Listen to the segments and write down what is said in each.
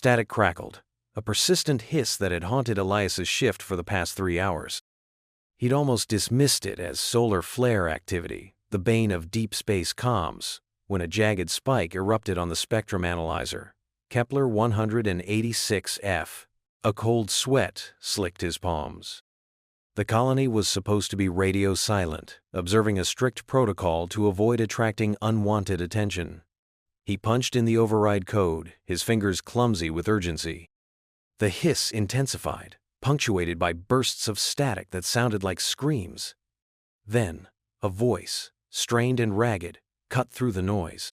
Static crackled, a persistent hiss that had haunted Elias's shift for the past 3 hours. He'd almost dismissed it as solar flare activity, the bane of deep space comms, when a jagged spike erupted on the spectrum analyzer, Kepler 186f. A cold sweat slicked his palms. The colony was supposed to be radio silent, observing a strict protocol to avoid attracting unwanted attention. He punched in the override code, his fingers clumsy with urgency. The hiss intensified, punctuated by bursts of static that sounded like screams. Then, a voice, strained and ragged, cut through the noise.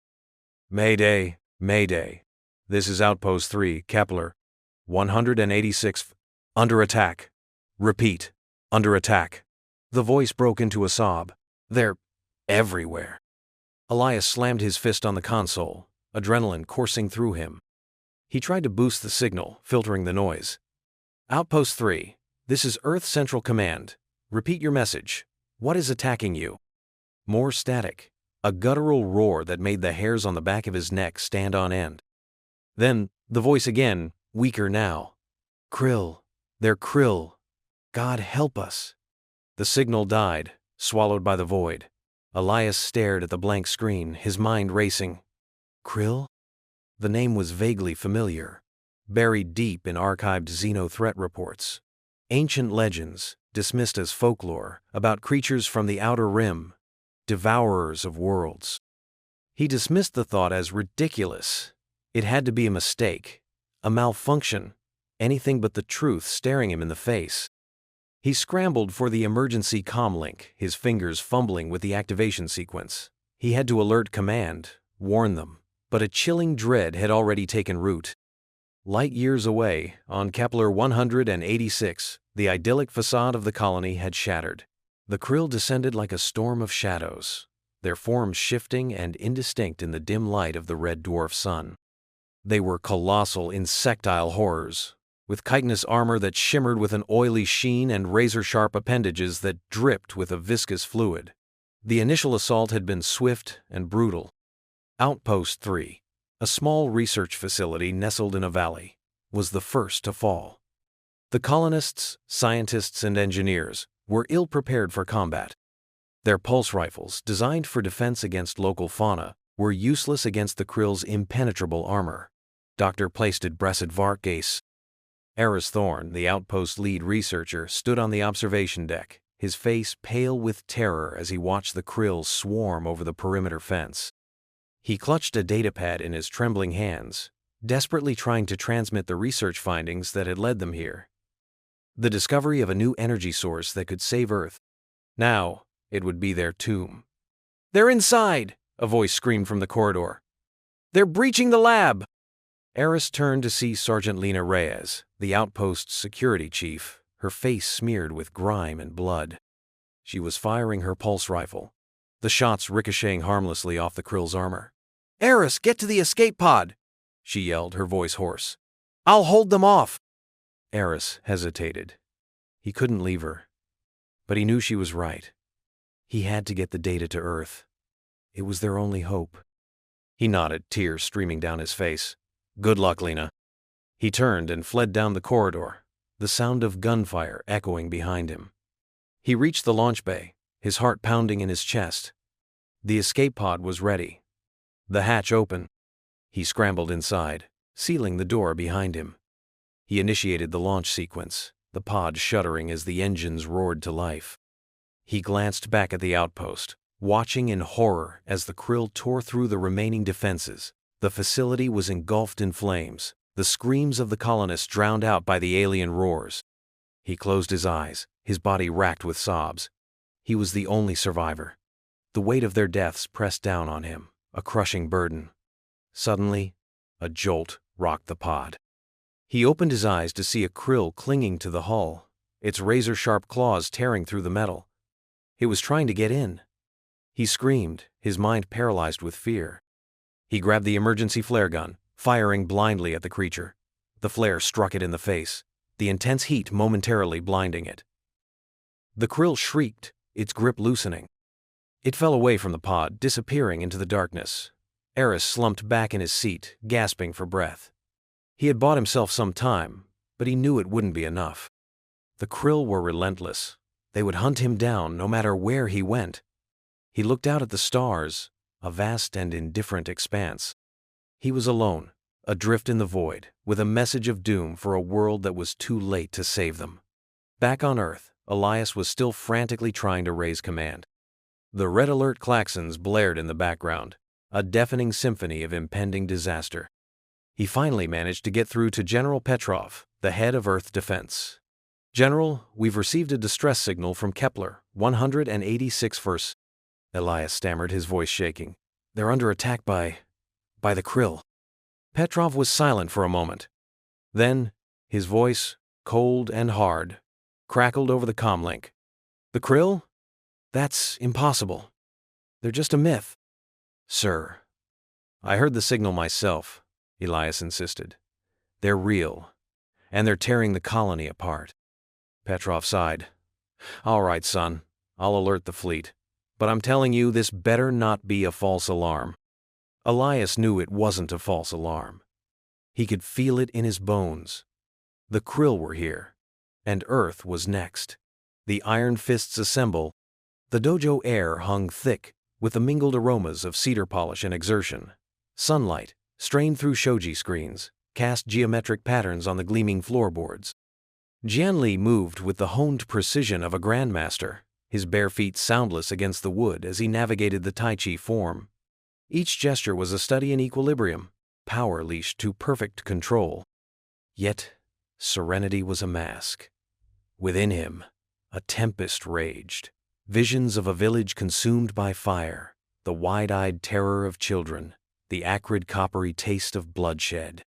"Mayday, Mayday. This is Outpost 3, Kepler. 186th. Under attack. Repeat, under attack." The voice broke into a sob. "They're everywhere." Elias slammed his fist on the console, adrenaline coursing through him. He tried to boost the signal, filtering the noise. "Outpost 3, this is Earth Central Command. Repeat your message. What is attacking you?" More static, a guttural roar that made the hairs on the back of his neck stand on end. Then, the voice again, weaker now. "Kryll. They're Kryll. God help us." The signal died, swallowed by the void. Elias stared at the blank screen, his mind racing. Kryll? The name was vaguely familiar, buried deep in archived xeno-threat reports. Ancient legends, dismissed as folklore, about creatures from the Outer Rim, devourers of worlds. He dismissed the thought as ridiculous. It had to be a mistake, a malfunction, anything but the truth staring him in the face. He scrambled for the emergency comlink, his fingers fumbling with the activation sequence. He had to alert command, warn them, but a chilling dread had already taken root. Light years away, on Kepler 186, the idyllic facade of the colony had shattered. The Kryll descended like a storm of shadows, their forms shifting and indistinct in the dim light of the red dwarf sun. They were colossal insectile horrors, with chitinous armor that shimmered with an oily sheen and razor-sharp appendages that dripped with a viscous fluid. The initial assault had been swift and brutal. Outpost 3, a small research facility nestled in a valley, was the first to fall. The colonists, scientists, and engineers were ill-prepared for combat. Their pulse rifles, designed for defense against local fauna, were useless against the Kryll's impenetrable armor. Dr. Plaisted Bressid Varkase. Eris Thorne, the outpost lead researcher, stood on the observation deck, his face pale with terror as he watched the Kryll swarm over the perimeter fence. He clutched a datapad in his trembling hands, desperately trying to transmit the research findings that had led them here. The discovery of a new energy source that could save Earth. Now, it would be their tomb. "They're inside!" a voice screamed from the corridor. "They're breaching the lab!" Eris turned to see Sergeant Lena Reyes, the outpost's security chief, her face smeared with grime and blood. She was firing her pulse rifle, the shots ricocheting harmlessly off the Kryll's armor. "Eris, get to the escape pod!" she yelled, her voice hoarse. "I'll hold them off!" Eris hesitated. He couldn't leave her. But he knew she was right. He had to get the data to Earth. It was their only hope. He nodded, tears streaming down his face. "Good luck, Lena." He turned and fled down the corridor, the sound of gunfire echoing behind him. He reached the launch bay, his heart pounding in his chest. The escape pod was ready. The hatch open. He scrambled inside, sealing the door behind him. He initiated the launch sequence, the pod shuddering as the engines roared to life. He glanced back at the outpost, watching in horror as the Kryll tore through the remaining defenses. The facility was engulfed in flames, the screams of the colonists drowned out by the alien roars. He closed his eyes, his body racked with sobs. He was the only survivor. The weight of their deaths pressed down on him, a crushing burden. Suddenly, a jolt rocked the pod. He opened his eyes to see a Kryll clinging to the hull, its razor-sharp claws tearing through the metal. It was trying to get in. He screamed, his mind paralyzed with fear. He grabbed the emergency flare gun, firing blindly at the creature. The flare struck it in the face, the intense heat momentarily blinding it. The Kryll shrieked, its grip loosening. It fell away from the pod, disappearing into the darkness. Eris slumped back in his seat, gasping for breath. He had bought himself some time, but he knew it wouldn't be enough. The Kryll were relentless. They would hunt him down no matter where he went. He looked out at the stars, a vast and indifferent expanse. He was alone, adrift in the void, with a message of doom for a world that was too late to save them. Back on Earth, Elias was still frantically trying to raise command. The red alert klaxons blared in the background, a deafening symphony of impending disaster. He finally managed to get through to General Petrov, the head of Earth Defense. "General, we've received a distress signal from Kepler, 186 verse." Elias stammered, his voice shaking. "They're under attack by the Kryll." Petrov was silent for a moment. Then, his voice, cold and hard, crackled over the comlink. "The Kryll? That's impossible. They're just a myth." "Sir, I heard the signal myself," Elias insisted. "They're real, and they're tearing the colony apart." Petrov sighed. "All right, son, I'll alert the fleet. But I'm telling you, this better not be a false alarm." Elias knew it wasn't a false alarm. He could feel it in his bones. The Kryll were here, and Earth was next. The iron fists assemble. The dojo air hung thick with the mingled aromas of cedar polish and exertion. Sunlight, strained through shoji screens, cast geometric patterns on the gleaming floorboards. Jianli moved with the honed precision of a grandmaster, his bare feet soundless against the wood as he navigated the Tai Chi form. Each gesture was a study in equilibrium, power leashed to perfect control. Yet, serenity was a mask. Within him, a tempest raged. Visions of a village consumed by fire, the wide-eyed terror of children, the acrid coppery taste of bloodshed.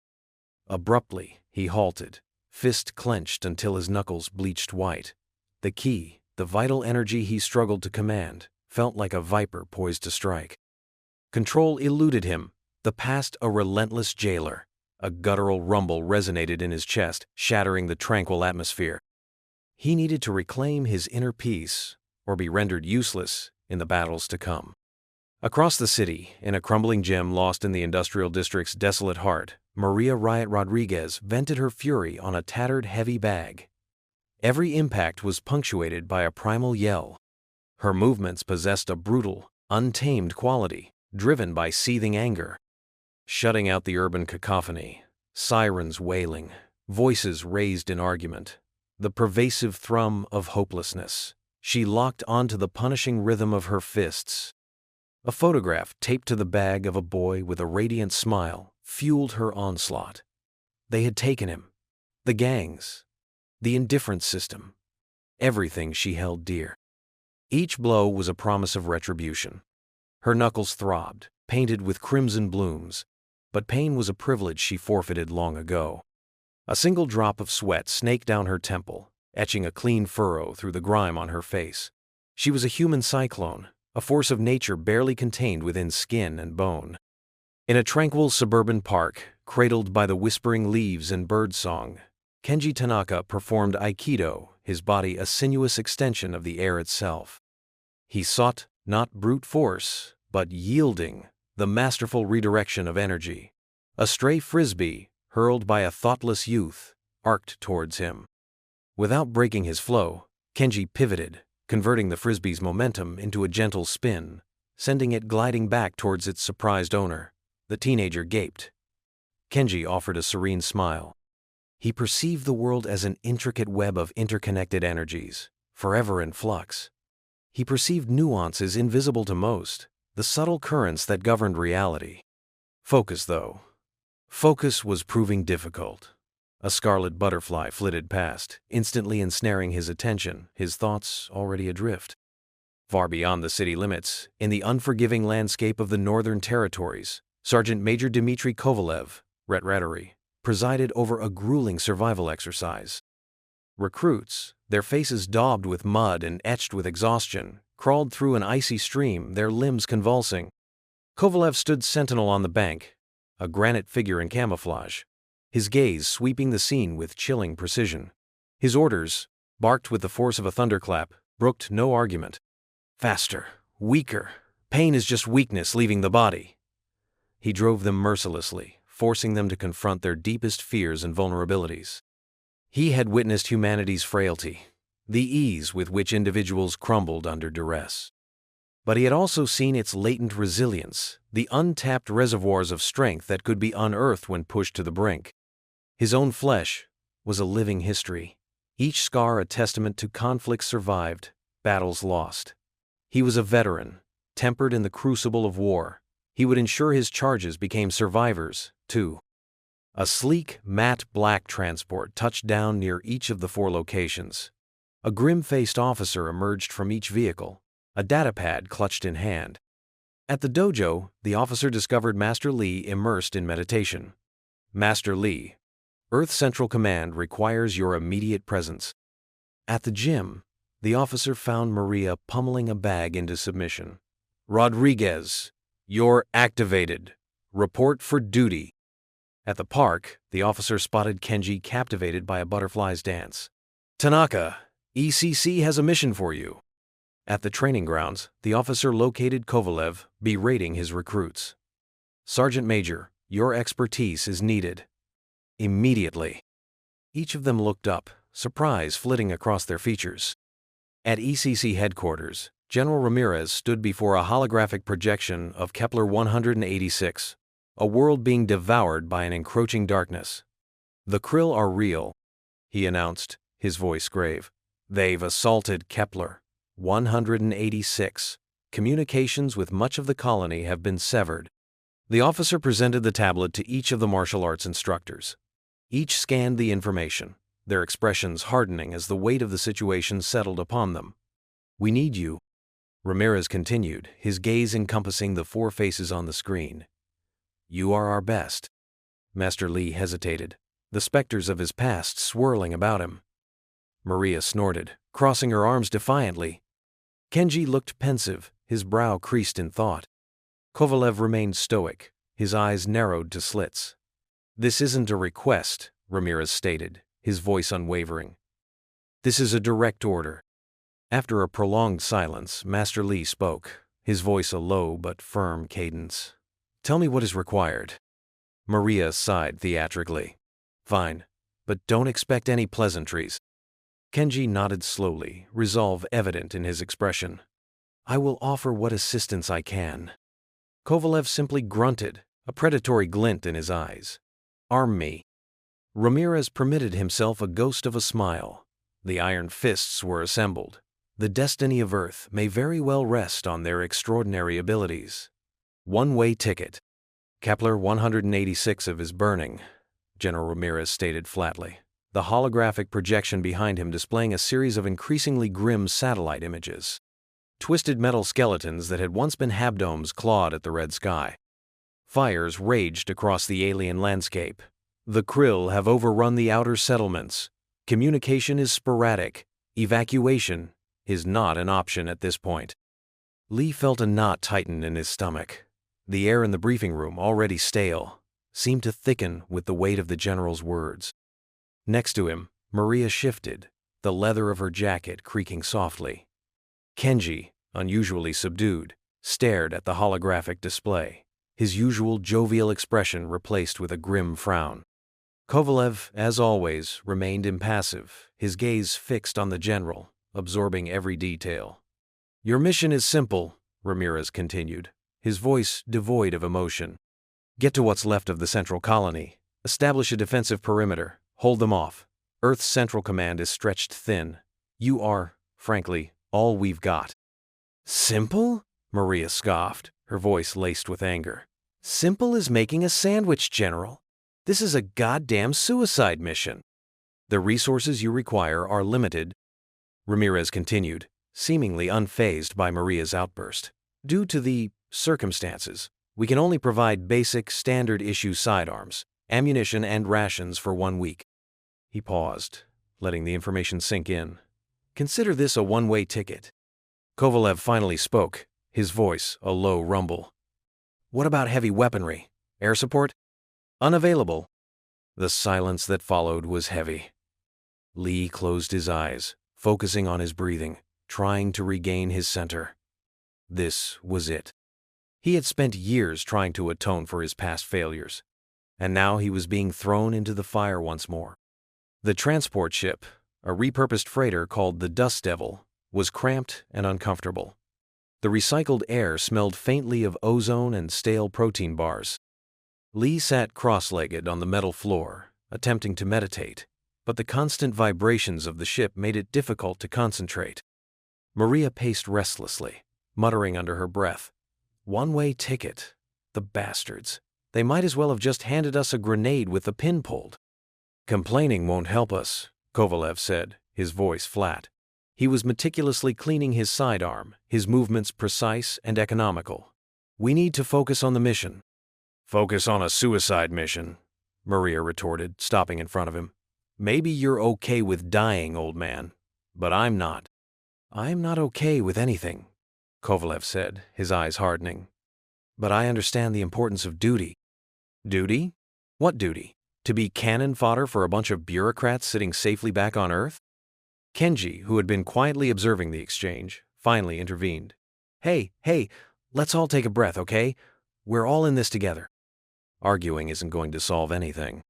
Abruptly, he halted, fist clenched until his knuckles bleached white. The key, the vital energy he struggled to command, felt like a viper poised to strike. Control eluded him, the past a relentless jailer. A guttural rumble resonated in his chest, shattering the tranquil atmosphere. He needed to reclaim his inner peace, or be rendered useless in the battles to come. Across the city, in a crumbling gem lost in the industrial district's desolate heart, Maria Riot Rodriguez vented her fury on a tattered heavy bag. Every impact was punctuated by a primal yell. Her movements possessed a brutal, untamed quality, driven by seething anger. Shutting out the urban cacophony, sirens wailing, voices raised in argument, the pervasive thrum of hopelessness, she locked onto the punishing rhythm of her fists. A photograph taped to the bag of a boy with a radiant smile fueled her onslaught. They had taken him. The gangs. The indifference system. Everything she held dear. Each blow was a promise of retribution. Her knuckles throbbed, painted with crimson blooms, but pain was a privilege she forfeited long ago. A single drop of sweat snaked down her temple, etching a clean furrow through the grime on her face. She was a human cyclone, a force of nature barely contained within skin and bone. In a tranquil suburban park, cradled by the whispering leaves and birdsong, Kenji Tanaka performed Aikido, his body a sinuous extension of the air itself. He sought not brute force, but yielding, the masterful redirection of energy. A stray frisbee, hurled by a thoughtless youth, arced towards him. Without breaking his flow, Kenji pivoted, converting the frisbee's momentum into a gentle spin, sending it gliding back towards its surprised owner. The teenager gaped. Kenji offered a serene smile. He perceived the world as an intricate web of interconnected energies, forever in flux. He perceived nuances invisible to most, the subtle currents that governed reality. Focus, though. Focus was proving difficult. A scarlet butterfly flitted past, instantly ensnaring his attention, his thoughts already adrift. Far beyond the city limits, in the unforgiving landscape of the Northern Territories, Sergeant Major Dmitry Kovalev, Retratary, presided over a grueling survival exercise. Recruits, their faces daubed with mud and etched with exhaustion, crawled through an icy stream, their limbs convulsing. Kovalev stood sentinel on the bank, a granite figure in camouflage, his gaze sweeping the scene with chilling precision. His orders, barked with the force of a thunderclap, brooked no argument. Faster, weaker, pain is just weakness leaving the body. He drove them mercilessly, forcing them to confront their deepest fears and vulnerabilities. He had witnessed humanity's frailty, the ease with which individuals crumbled under duress. But he had also seen its latent resilience, the untapped reservoirs of strength that could be unearthed when pushed to the brink. His own flesh was a living history, each scar a testament to conflicts survived, battles lost. He was a veteran, tempered in the crucible of war. He would ensure his charges became survivors, too. A sleek, matte black transport touched down near each of the 4 locations. A grim-faced officer emerged from each vehicle, a datapad clutched in hand. At the dojo, the officer discovered Master Li immersed in meditation. Master Li, Earth Central Command requires your immediate presence. At the gym, the officer found Maria pummeling a bag into submission. Rodriguez, you're activated. Report for duty. At the park, the officer spotted Kenji captivated by a butterfly's dance. Tanaka, ECC has a mission for you. At the training grounds, the officer located Kovalev, berating his recruits. Sergeant Major, your expertise is needed. Immediately. Each of them looked up, surprise flitting across their features. At ECC headquarters, General Ramirez stood before a holographic projection of Kepler 186, a world being devoured by an encroaching darkness. The Kryll are real, he announced, his voice grave. They've assaulted Kepler 186. Communications with much of the colony have been severed. The officer presented the tablet to each of the martial arts instructors. Each scanned the information, their expressions hardening as the weight of the situation settled upon them. We need you, Ramirez continued, his gaze encompassing the 4 faces on the screen. You are our best. Master Li hesitated, the specters of his past swirling about him. Maria snorted, crossing her arms defiantly. Kenji looked pensive, his brow creased in thought. Kovalev remained stoic, his eyes narrowed to slits. This isn't a request, Ramirez stated, his voice unwavering. This is a direct order. After a prolonged silence, Master Li spoke, his voice a low but firm cadence. Tell me what is required. Maria sighed theatrically. Fine, but don't expect any pleasantries. Kenji nodded slowly, resolve evident in his expression. I will offer what assistance I can. Kovalev simply grunted, a predatory glint in his eyes. Arm me. Ramirez permitted himself a ghost of a smile. The iron fists were assembled. The destiny of Earth may very well rest on their extraordinary abilities. One-way ticket. Kepler 186 of is burning, General Ramirez stated flatly, the holographic projection behind him displaying a series of increasingly grim satellite images. Twisted metal skeletons that had once been habdomes clawed at the red sky. Fires raged across the alien landscape. The Kryll have overrun the outer settlements. Communication is sporadic. Evacuation is not an option at this point. Li felt a knot tighten in his stomach. The air in the briefing room, already stale, seemed to thicken with the weight of the general's words. Next to him, Maria shifted, the leather of her jacket creaking softly. Kenji, unusually subdued, stared at the holographic display, his usual jovial expression replaced with a grim frown. Kovalev, as always, remained impassive, his gaze fixed on the general, absorbing every detail. Your mission is simple, Ramirez continued, his voice devoid of emotion. Get to what's left of the central colony, establish a defensive perimeter, hold them off. Earth's Central Command is stretched thin. You are, frankly, all we've got. Simple? Maria scoffed, her voice laced with anger. Simple as making a sandwich, General. This is a goddamn suicide mission. The resources you require are limited, Ramirez continued, seemingly unfazed by Maria's outburst. Due to the circumstances, we can only provide basic, standard-issue sidearms, ammunition, and rations for 1 week. He paused, letting the information sink in. Consider this a one-way ticket. Kovalev finally spoke, his voice a low rumble. What about heavy weaponry? Air support? Unavailable. The silence that followed was heavy. Li closed his eyes, focusing on his breathing, trying to regain his center. This was it. He had spent years trying to atone for his past failures. and now he was being thrown into the fire once more. The transport ship, a repurposed freighter called the Dust Devil, was cramped and uncomfortable. The recycled air smelled faintly of ozone and stale protein bars. Lee sat cross-legged on the metal floor, attempting to meditate, but the constant vibrations of the ship made it difficult to concentrate. Maria paced restlessly, muttering under her breath, "One-way ticket. The bastards. They might as well have just handed us a grenade with the pin pulled." "Complaining won't help us," Kovalev said, his voice flat. He was meticulously cleaning his sidearm, his movements precise and economical. "We need to focus on the mission." "Focus on a suicide mission," Maria retorted, stopping in front of him. "Maybe you're okay with dying, old man, but I'm not." "I'm not okay with anything," Kovalev said, his eyes hardening. "But I understand the importance of duty." "Duty? What duty? To be cannon fodder for a bunch of bureaucrats sitting safely back on Earth?" Kenji, who had been quietly observing the exchange, finally intervened. Hey, let's all take a breath, okay? We're all in this together." "Arguing isn't going to solve anything."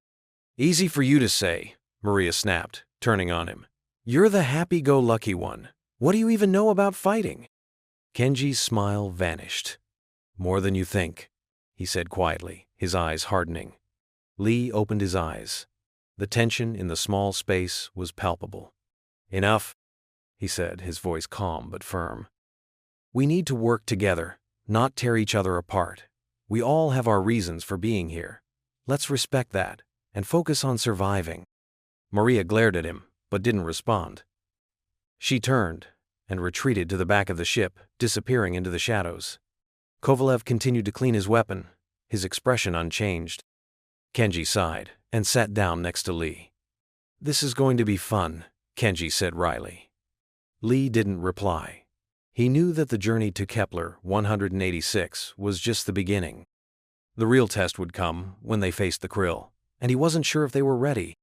"Easy for you to say," Maria snapped, turning on him. "You're the happy-go-lucky one. What do you even know about fighting?" Kenji's smile vanished. "More than you think," he said quietly, his eyes hardening. Lee opened his eyes. The tension in the small space was palpable. "Enough," he said, his voice calm but firm. "We need to work together, not tear each other apart. We all have our reasons for being here. Let's respect that and focus on surviving." Maria glared at him, but didn't respond. She turned and retreated to the back of the ship, disappearing into the shadows. Kovalev continued to clean his weapon, his expression unchanged. Kenji sighed and sat down next to Lee. "This is going to be fun," Kenji said wryly. Lee didn't reply. He knew that the journey to Kepler 186 was just the beginning. The real test would come when they faced the Kryll, and he wasn't sure if they were ready.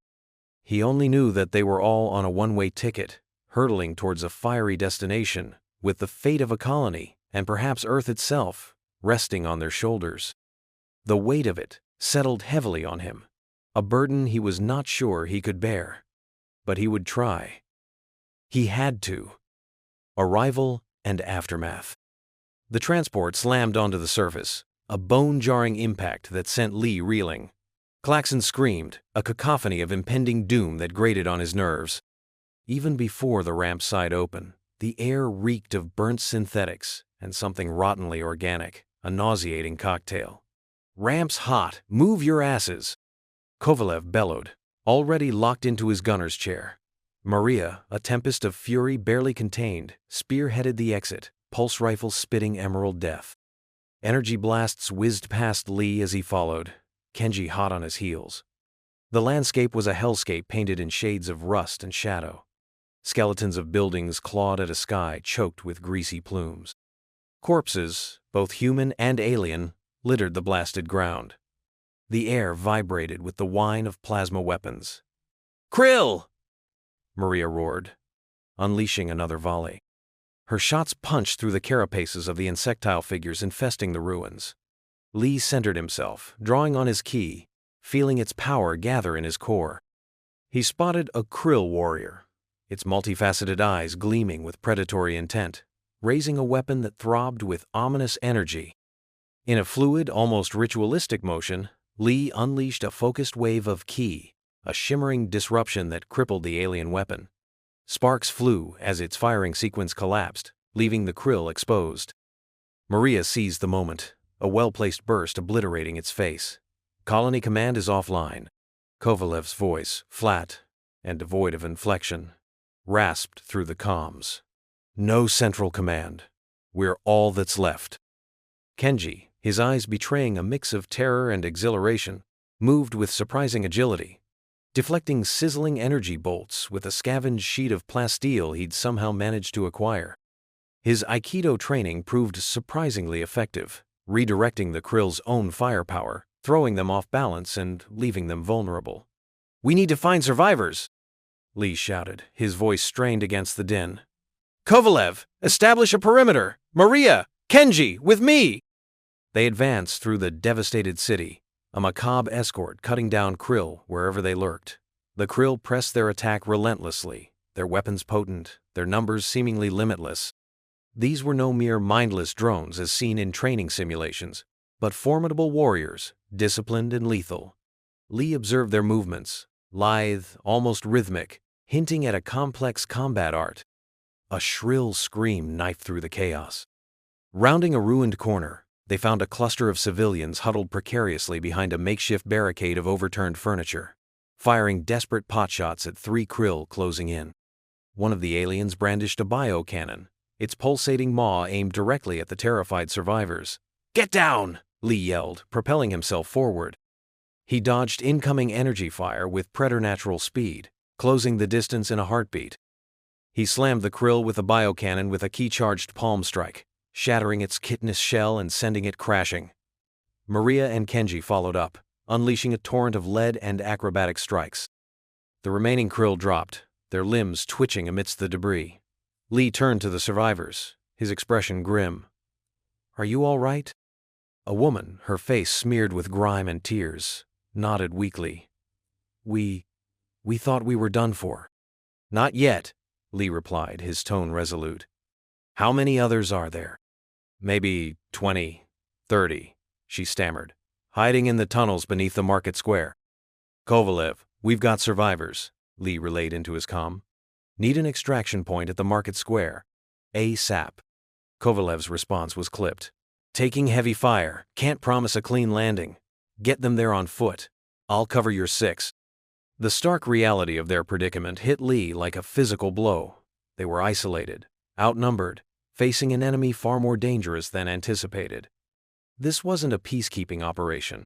He only knew that they were all on a one-way ticket, hurtling towards a fiery destination, with the fate of a colony, and perhaps Earth itself, resting on their shoulders. The weight of it settled heavily on him, a burden he was not sure he could bear. But he would try. He had to. Arrival and aftermath. The transport slammed onto the surface, a bone-jarring impact that sent Lee reeling. Klaxon screamed, a cacophony of impending doom that grated on his nerves. Even before the ramp side open, the air reeked of burnt synthetics and something rottenly organic, a nauseating cocktail. "Ramp's hot! Move your asses!" Kovalev bellowed, already locked into his gunner's chair. Maria, a tempest of fury barely contained, spearheaded the exit, pulse rifle spitting emerald death. Energy blasts whizzed past Lee as he followed, Kenji hot on his heels. The landscape was a hellscape painted in shades of rust and shadow. Skeletons of buildings clawed at a sky choked with greasy plumes. Corpses, both human and alien, littered the blasted ground. The air vibrated with the whine of plasma weapons. "Kryll!" Maria roared, unleashing another volley. Her shots punched through the carapaces of the insectile figures infesting the ruins. Lee centered himself, drawing on his ki, feeling its power gather in his core. He spotted a Kryll warrior, its multifaceted eyes gleaming with predatory intent, raising a weapon that throbbed with ominous energy. In a fluid, almost ritualistic motion, Lee unleashed a focused wave of ki, a shimmering disruption that crippled the alien weapon. Sparks flew as its firing sequence collapsed, leaving the Kryll exposed. Maria seized the moment, a well-placed burst obliterating its face. "Colony command is offline." Kovalev's voice, flat and devoid of inflection, rasped through the comms. "No central command. We're all that's left." Kenji, his eyes betraying a mix of terror and exhilaration, moved with surprising agility, deflecting sizzling energy bolts with a scavenged sheet of plasteel he'd somehow managed to acquire. His Aikido training proved surprisingly effective, redirecting the Kryll's own firepower, throwing them off balance and leaving them vulnerable. "We need to find survivors!" Lee shouted, his voice strained against the din. "Kovalev, establish a perimeter! Maria! Kenji, with me!" They advanced through the devastated city, a macabre escort cutting down Kryll wherever they lurked. The Kryll pressed their attack relentlessly, their weapons potent, their numbers seemingly limitless. These were no mere mindless drones as seen in training simulations, but formidable warriors, disciplined and lethal. Lee observed their movements, lithe, almost rhythmic, hinting at a complex combat art. A shrill scream knifed through the chaos. Rounding a ruined corner, they found a cluster of civilians huddled precariously behind a makeshift barricade of overturned furniture, firing desperate potshots at 3 Kryll closing in. One of the aliens brandished a biocannon, its pulsating maw aimed directly at the terrified survivors. "Get down!" Lee yelled, propelling himself forward. He dodged incoming energy fire with preternatural speed, closing the distance in a heartbeat. He slammed the Kryll with a biocannon with a key-charged palm strike, shattering its chitinous shell and sending it crashing. Maria and Kenji followed up, unleashing a torrent of lead and acrobatic strikes. The remaining Kryll dropped, their limbs twitching amidst the debris. Lee turned to the survivors, his expression grim. "Are you all right?" A woman, her face smeared with grime and tears, nodded weakly. We thought we were done for." "Not yet," Lee replied, his tone resolute. "How many others are there?" "Maybe 20, 30, she stammered, "hiding in the tunnels beneath the market square." "Kovalev, we've got survivors," Lee relayed into his comm. "Need an extraction point at the market square. ASAP." Kovalev's response was clipped. "Taking heavy fire, can't promise a clean landing. Get them there on foot. I'll cover your 6. The stark reality of their predicament hit Lee like a physical blow. They were isolated, outnumbered, facing an enemy far more dangerous than anticipated. This wasn't a peacekeeping operation.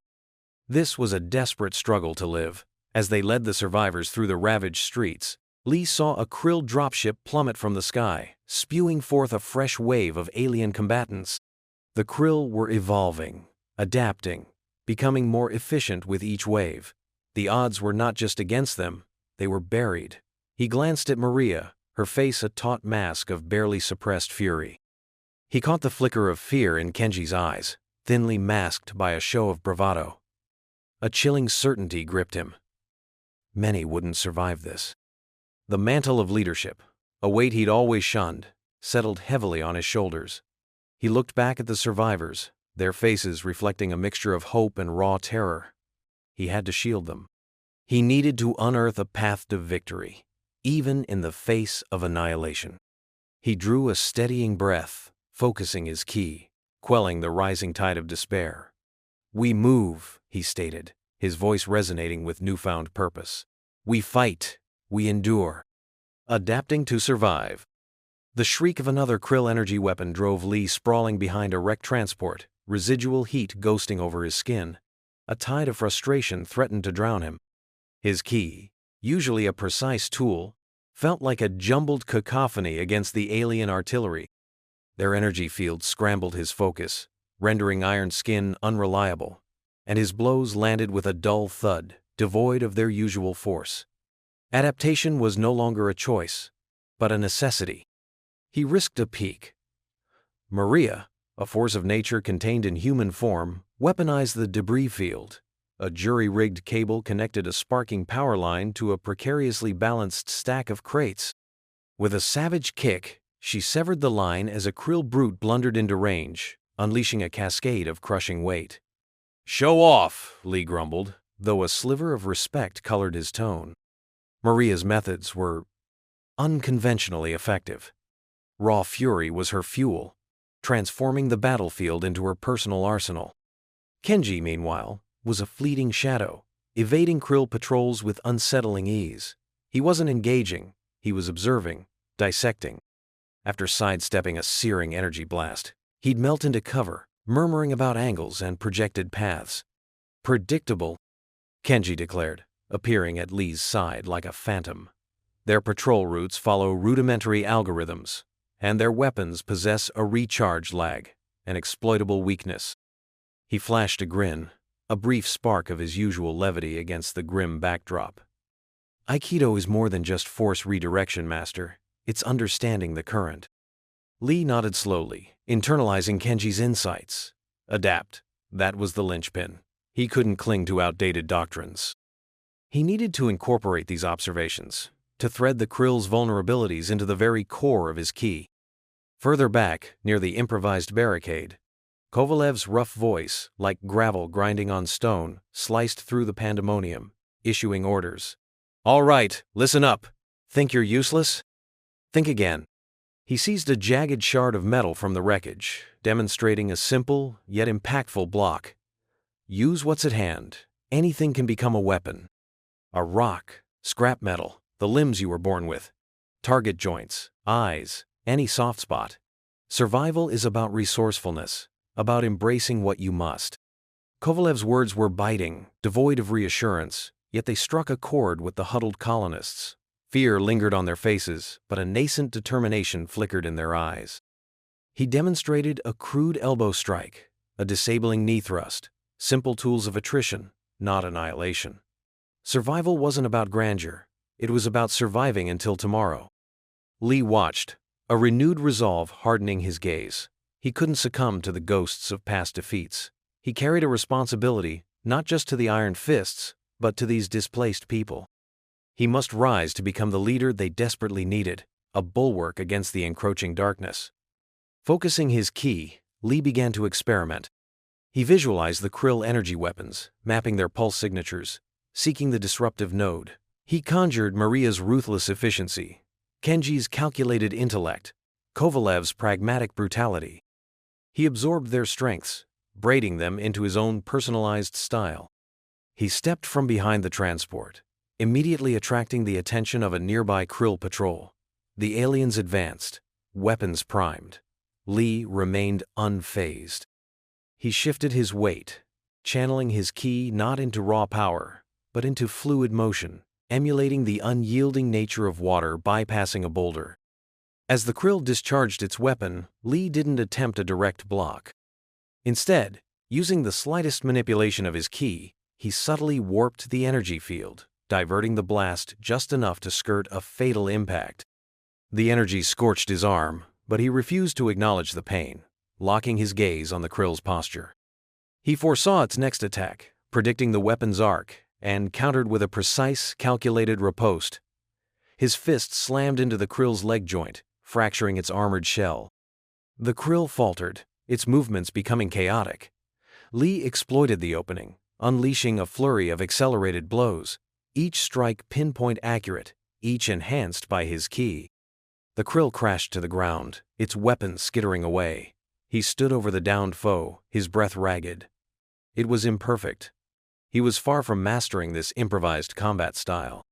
This was a desperate struggle to live. As they led the survivors through the ravaged streets, Lee saw a Kryll dropship plummet from the sky, spewing forth a fresh wave of alien combatants. The Kryll were evolving, adapting, becoming more efficient with each wave. The odds were not just against them, they were buried. He glanced at Maria, her face a taut mask of barely suppressed fury. He caught the flicker of fear in Kenji's eyes, thinly masked by a show of bravado. A chilling certainty gripped him. Many wouldn't survive this. The mantle of leadership, a weight he'd always shunned, settled heavily on his shoulders. He looked back at the survivors, their faces reflecting a mixture of hope and raw terror. He had to shield them. He needed to unearth a path to victory, even in the face of annihilation. He drew a steadying breath, focusing his ki, quelling the rising tide of despair. "We move," he stated, his voice resonating with newfound purpose. "We fight. We endure." Adapting to survive. The shriek of another Kryll energy weapon drove Lee sprawling behind a wrecked transport, residual heat ghosting over his skin. A tide of frustration threatened to drown him. His ki, usually a precise tool, felt like a jumbled cacophony against the alien artillery. Their energy field scrambled his focus, rendering iron skin unreliable, and his blows landed with a dull thud, devoid of their usual force. Adaptation was no longer a choice, but a necessity. He risked a peek. Maria, a force of nature contained in human form, weaponized the debris field. A jury-rigged cable connected a sparking power line to a precariously balanced stack of crates. With a savage kick, she severed the line as a Kryll brute blundered into range, unleashing a cascade of crushing weight. "Show off," Lee grumbled, though a sliver of respect colored his tone. Maria's methods were unconventionally effective. Raw fury was her fuel, transforming the battlefield into her personal arsenal. Kenji, meanwhile, was a fleeting shadow, evading Kryll patrols with unsettling ease. He wasn't engaging, he was observing, dissecting. After sidestepping a searing energy blast, he'd melt into cover, murmuring about angles and projected paths. "Predictable," Kenji declared, appearing at Lee's side like a phantom. "Their patrol routes follow rudimentary algorithms, and their weapons possess a recharge lag, an exploitable weakness." He flashed a grin, a brief spark of his usual levity against the grim backdrop. "Aikido is more than just force redirection, Master. It's understanding the current." Lee nodded slowly, internalizing Kenji's insights. Adapt. That was the linchpin. He couldn't cling to outdated doctrines. He needed to incorporate these observations, to thread the Kryll's vulnerabilities into the very core of his key. Further back, near the improvised barricade, Kovalev's rough voice, like gravel grinding on stone, sliced through the pandemonium, issuing orders. "All right, listen up. Think you're useless? Think again." He seized a jagged shard of metal from the wreckage, demonstrating a simple, yet impactful block. Use what's at hand. Anything can become a weapon. A rock, scrap metal, the limbs you were born with, target joints, eyes, any soft spot. Survival is about resourcefulness, about embracing what you must. Kovalev's words were biting, devoid of reassurance, yet they struck a chord with the huddled colonists. Fear lingered on their faces, but a nascent determination flickered in their eyes. He demonstrated a crude elbow strike, a disabling knee thrust, simple tools of attrition, not annihilation. Survival wasn't about grandeur. It was about surviving until tomorrow. Lee watched, a renewed resolve hardening his gaze. He couldn't succumb to the ghosts of past defeats. He carried a responsibility, not just to the Iron Fists, but to these displaced people. He must rise to become the leader they desperately needed, a bulwark against the encroaching darkness. Focusing his ki, Lee began to experiment. He visualized the Kryll energy weapons, mapping their pulse signatures, seeking the disruptive node. He conjured Maria's ruthless efficiency, Kenji's calculated intellect, Kovalev's pragmatic brutality. He absorbed their strengths, braiding them into his own personalized style. He stepped from behind the transport, immediately attracting the attention of a nearby Kryll patrol. The aliens advanced, weapons primed. Lee remained unfazed. He shifted his weight, channeling his ki not into raw power, but into fluid motion, emulating the unyielding nature of water bypassing a boulder. As the Kryll discharged its weapon, Lee didn't attempt a direct block. Instead, using the slightest manipulation of his ki, he subtly warped the energy field, diverting the blast just enough to skirt a fatal impact. The energy scorched his arm, but he refused to acknowledge the pain, locking his gaze on the Kryll's posture. He foresaw its next attack, predicting the weapon's arc, and countered with a precise, calculated riposte. His fist slammed into the Kryll's leg joint, fracturing its armored shell. The Kryll faltered, its movements becoming chaotic. Lee exploited the opening, unleashing a flurry of accelerated blows, each strike pinpoint accurate, each enhanced by his ki. The Kryll crashed to the ground, its weapons skittering away. He stood over the downed foe, his breath ragged. It was imperfect. He was far from mastering this improvised combat style.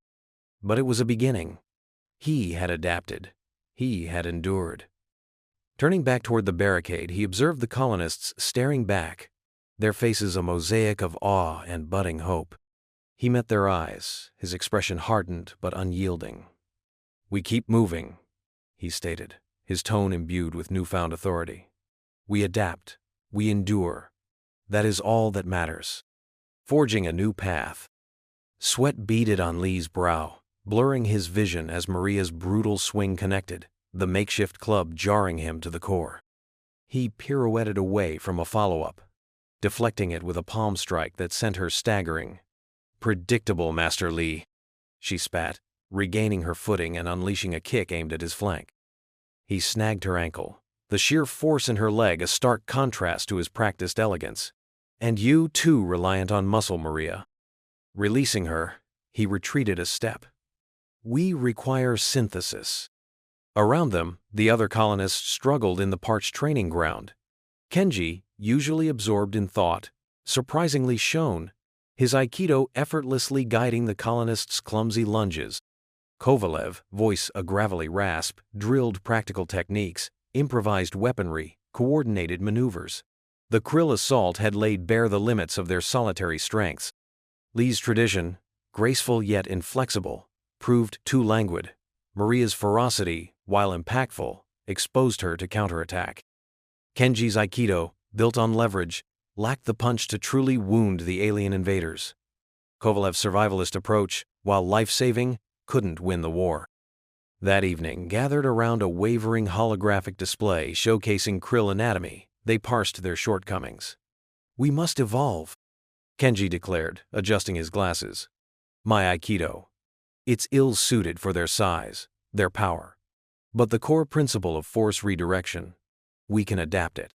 But it was a beginning. He had adapted. He had endured. Turning back toward the barricade, he observed the colonists staring back, their faces a mosaic of awe and budding hope. He met their eyes, his expression hardened but unyielding. "We keep moving," he stated, his tone imbued with newfound authority. "We adapt. We endure. That is all that matters." Forging a new path. Sweat beaded on Lee's brow, blurring his vision as Maria's brutal swing connected, the makeshift club jarring him to the core. He pirouetted away from a follow-up, deflecting it with a palm strike that sent her staggering. "Predictable, Master Lee," she spat, regaining her footing and unleashing a kick aimed at his flank. He snagged her ankle, the sheer force in her leg a stark contrast to his practiced elegance. "And you, too, reliant on muscle, Maria." Releasing her, he retreated a step. "We require synthesis." Around them, the other colonists struggled in the parched training ground. Kenji, usually absorbed in thought, surprisingly shone, his aikido effortlessly guiding the colonists' clumsy lunges. Kovalev, voice a gravelly rasp, drilled practical techniques, improvised weaponry, coordinated maneuvers. The Kryll assault had laid bare the limits of their solitary strengths. Lee's tradition, graceful yet inflexible, proved too languid. Maria's ferocity, while impactful, exposed her to counterattack. Kenji's aikido, built on leverage, lacked the punch to truly wound the alien invaders. Kovalev's survivalist approach, while life-saving, couldn't win the war. That evening, gathered around a wavering holographic display showcasing Kryll anatomy, they parsed their shortcomings. "We must evolve." Kenji declared, adjusting his glasses. My Aikido. It's ill-suited for their size, their power. But the core principle of force redirection, we can adapt it.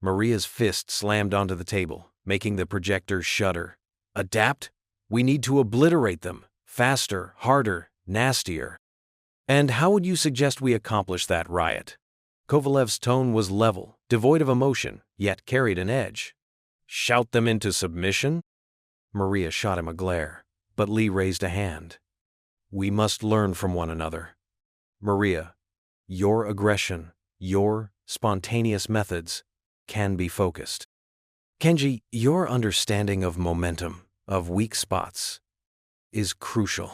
Maria's fist slammed onto the table, making the projector shudder. Adapt? We need to obliterate them. Faster, harder, nastier. And how would you suggest we accomplish that, Riot? Kovalev's tone was level, devoid of emotion, yet carried an edge. Shout them into submission? Maria shot him a glare, but Lee raised a hand. We must learn from one another. Maria, your aggression, your spontaneous methods can be focused. Kenji, your understanding of momentum, of weak spots, is crucial.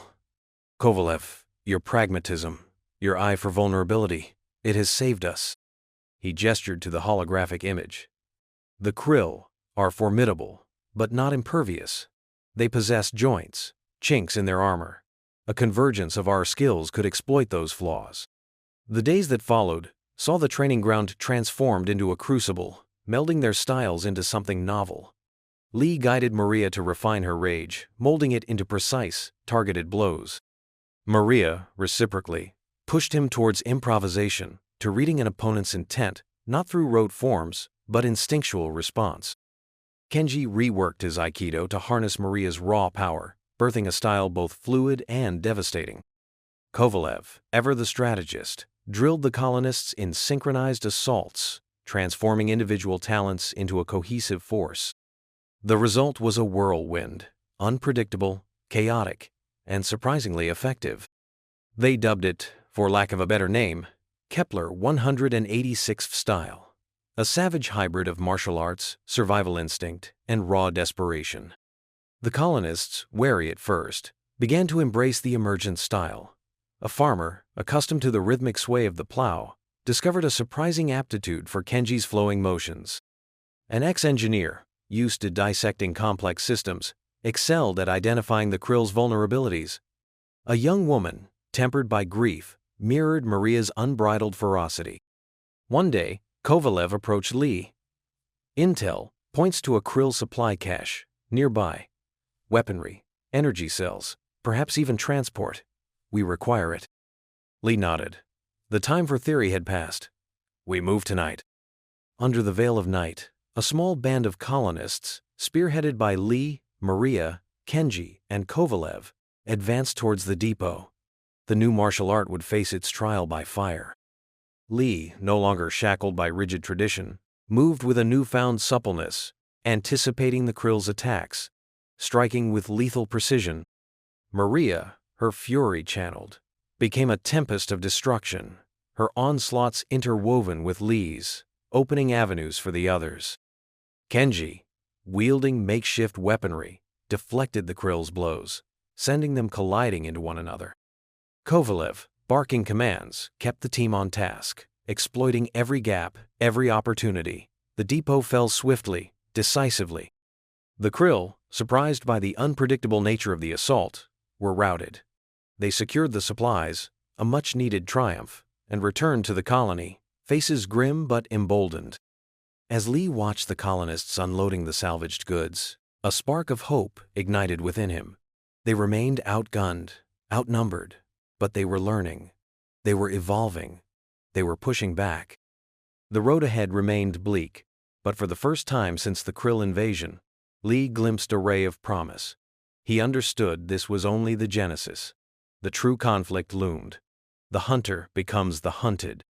Kovalev, your pragmatism, your eye for vulnerability, it has saved us. He gestured to the holographic image. The Kryll are formidable, but not impervious. They possess joints, chinks in their armor. A convergence of our skills could exploit those flaws. The days that followed saw the training ground transformed into a crucible, melding their styles into something novel. Lee guided Maria to refine her rage, molding it into precise, targeted blows. Maria, reciprocally, pushed him towards improvisation, to reading an opponent's intent, not through rote forms, but instinctual response. Kenji reworked his Aikido to harness Maria's raw power, birthing a style both fluid and devastating. Kovalev, ever the strategist, drilled the colonists in synchronized assaults, transforming individual talents into a cohesive force. The result was a whirlwind, unpredictable, chaotic, and surprisingly effective. They dubbed it, for lack of a better name, Kepler 186th style, a savage hybrid of martial arts, survival instinct, and raw desperation. The colonists, wary at first, began to embrace the emergent style. A farmer, accustomed to the rhythmic sway of the plow, discovered a surprising aptitude for Kenji's flowing motions. An ex-engineer, used to dissecting complex systems, excelled at identifying the Kryll's vulnerabilities. A young woman, tempered by grief, mirrored Maria's unbridled ferocity. One day, Kovalev approached Lee. Intel points to a Kryll supply cache nearby. Weaponry, energy cells, perhaps even transport. We require it. Lee nodded. The time for theory had passed. We move tonight. Under the veil of night, a small band of colonists, spearheaded by Lee, Maria, Kenji, and Kovalev, advanced towards the depot. The new martial art would face its trial by fire. Lee, no longer shackled by rigid tradition, moved with a newfound suppleness, anticipating the Kryll's attacks, striking with lethal precision. Maria, her fury channeled, became a tempest of destruction, her onslaughts interwoven with Lee's, opening avenues for the others. Kenji, wielding makeshift weaponry, deflected the Kryll's blows, sending them colliding into one another. Kovalev, barking commands, kept the team on task, exploiting every gap, every opportunity. The depot fell swiftly, decisively. The Kryll, surprised by the unpredictable nature of the assault, were routed. They secured the supplies, a much-needed triumph, and returned to the colony, faces grim but emboldened. As Lee watched the colonists unloading the salvaged goods, a spark of hope ignited within him. They remained outgunned, outnumbered, but they were learning. They were evolving. They were pushing back. The road ahead remained bleak, but for the first time since the Kryll invasion, Lee glimpsed a ray of promise. He understood this was only the genesis. The true conflict loomed. The hunter becomes the hunted.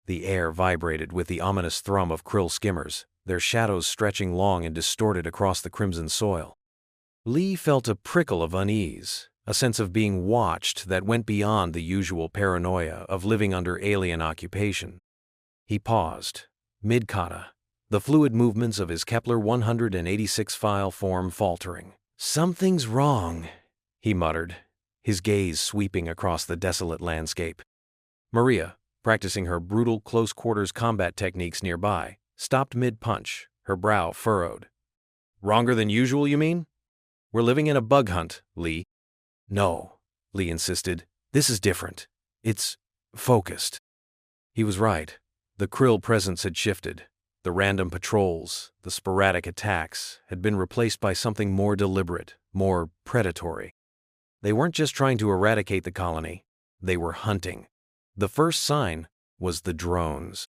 The air vibrated with the ominous thrum of Kryll skimmers, their shadows stretching long and distorted across the crimson soil. Lee felt a prickle of unease, a sense of being watched that went beyond the usual paranoia of living under alien occupation. He paused, mid-kata, the fluid movements of his Kepler 186 file form faltering. Something's wrong, he muttered, his gaze sweeping across the desolate landscape. Maria, practicing her brutal close-quarters combat techniques nearby, stopped mid-punch, her brow furrowed. Wronger than usual, you mean? We're living in a bug hunt, Lee. No, Lee insisted. This is different. It's focused. He was right. The Kryll presence had shifted. The random patrols, the sporadic attacks, had been replaced by something more deliberate, more predatory. They weren't just trying to eradicate the colony, they were hunting. The first sign was the drones.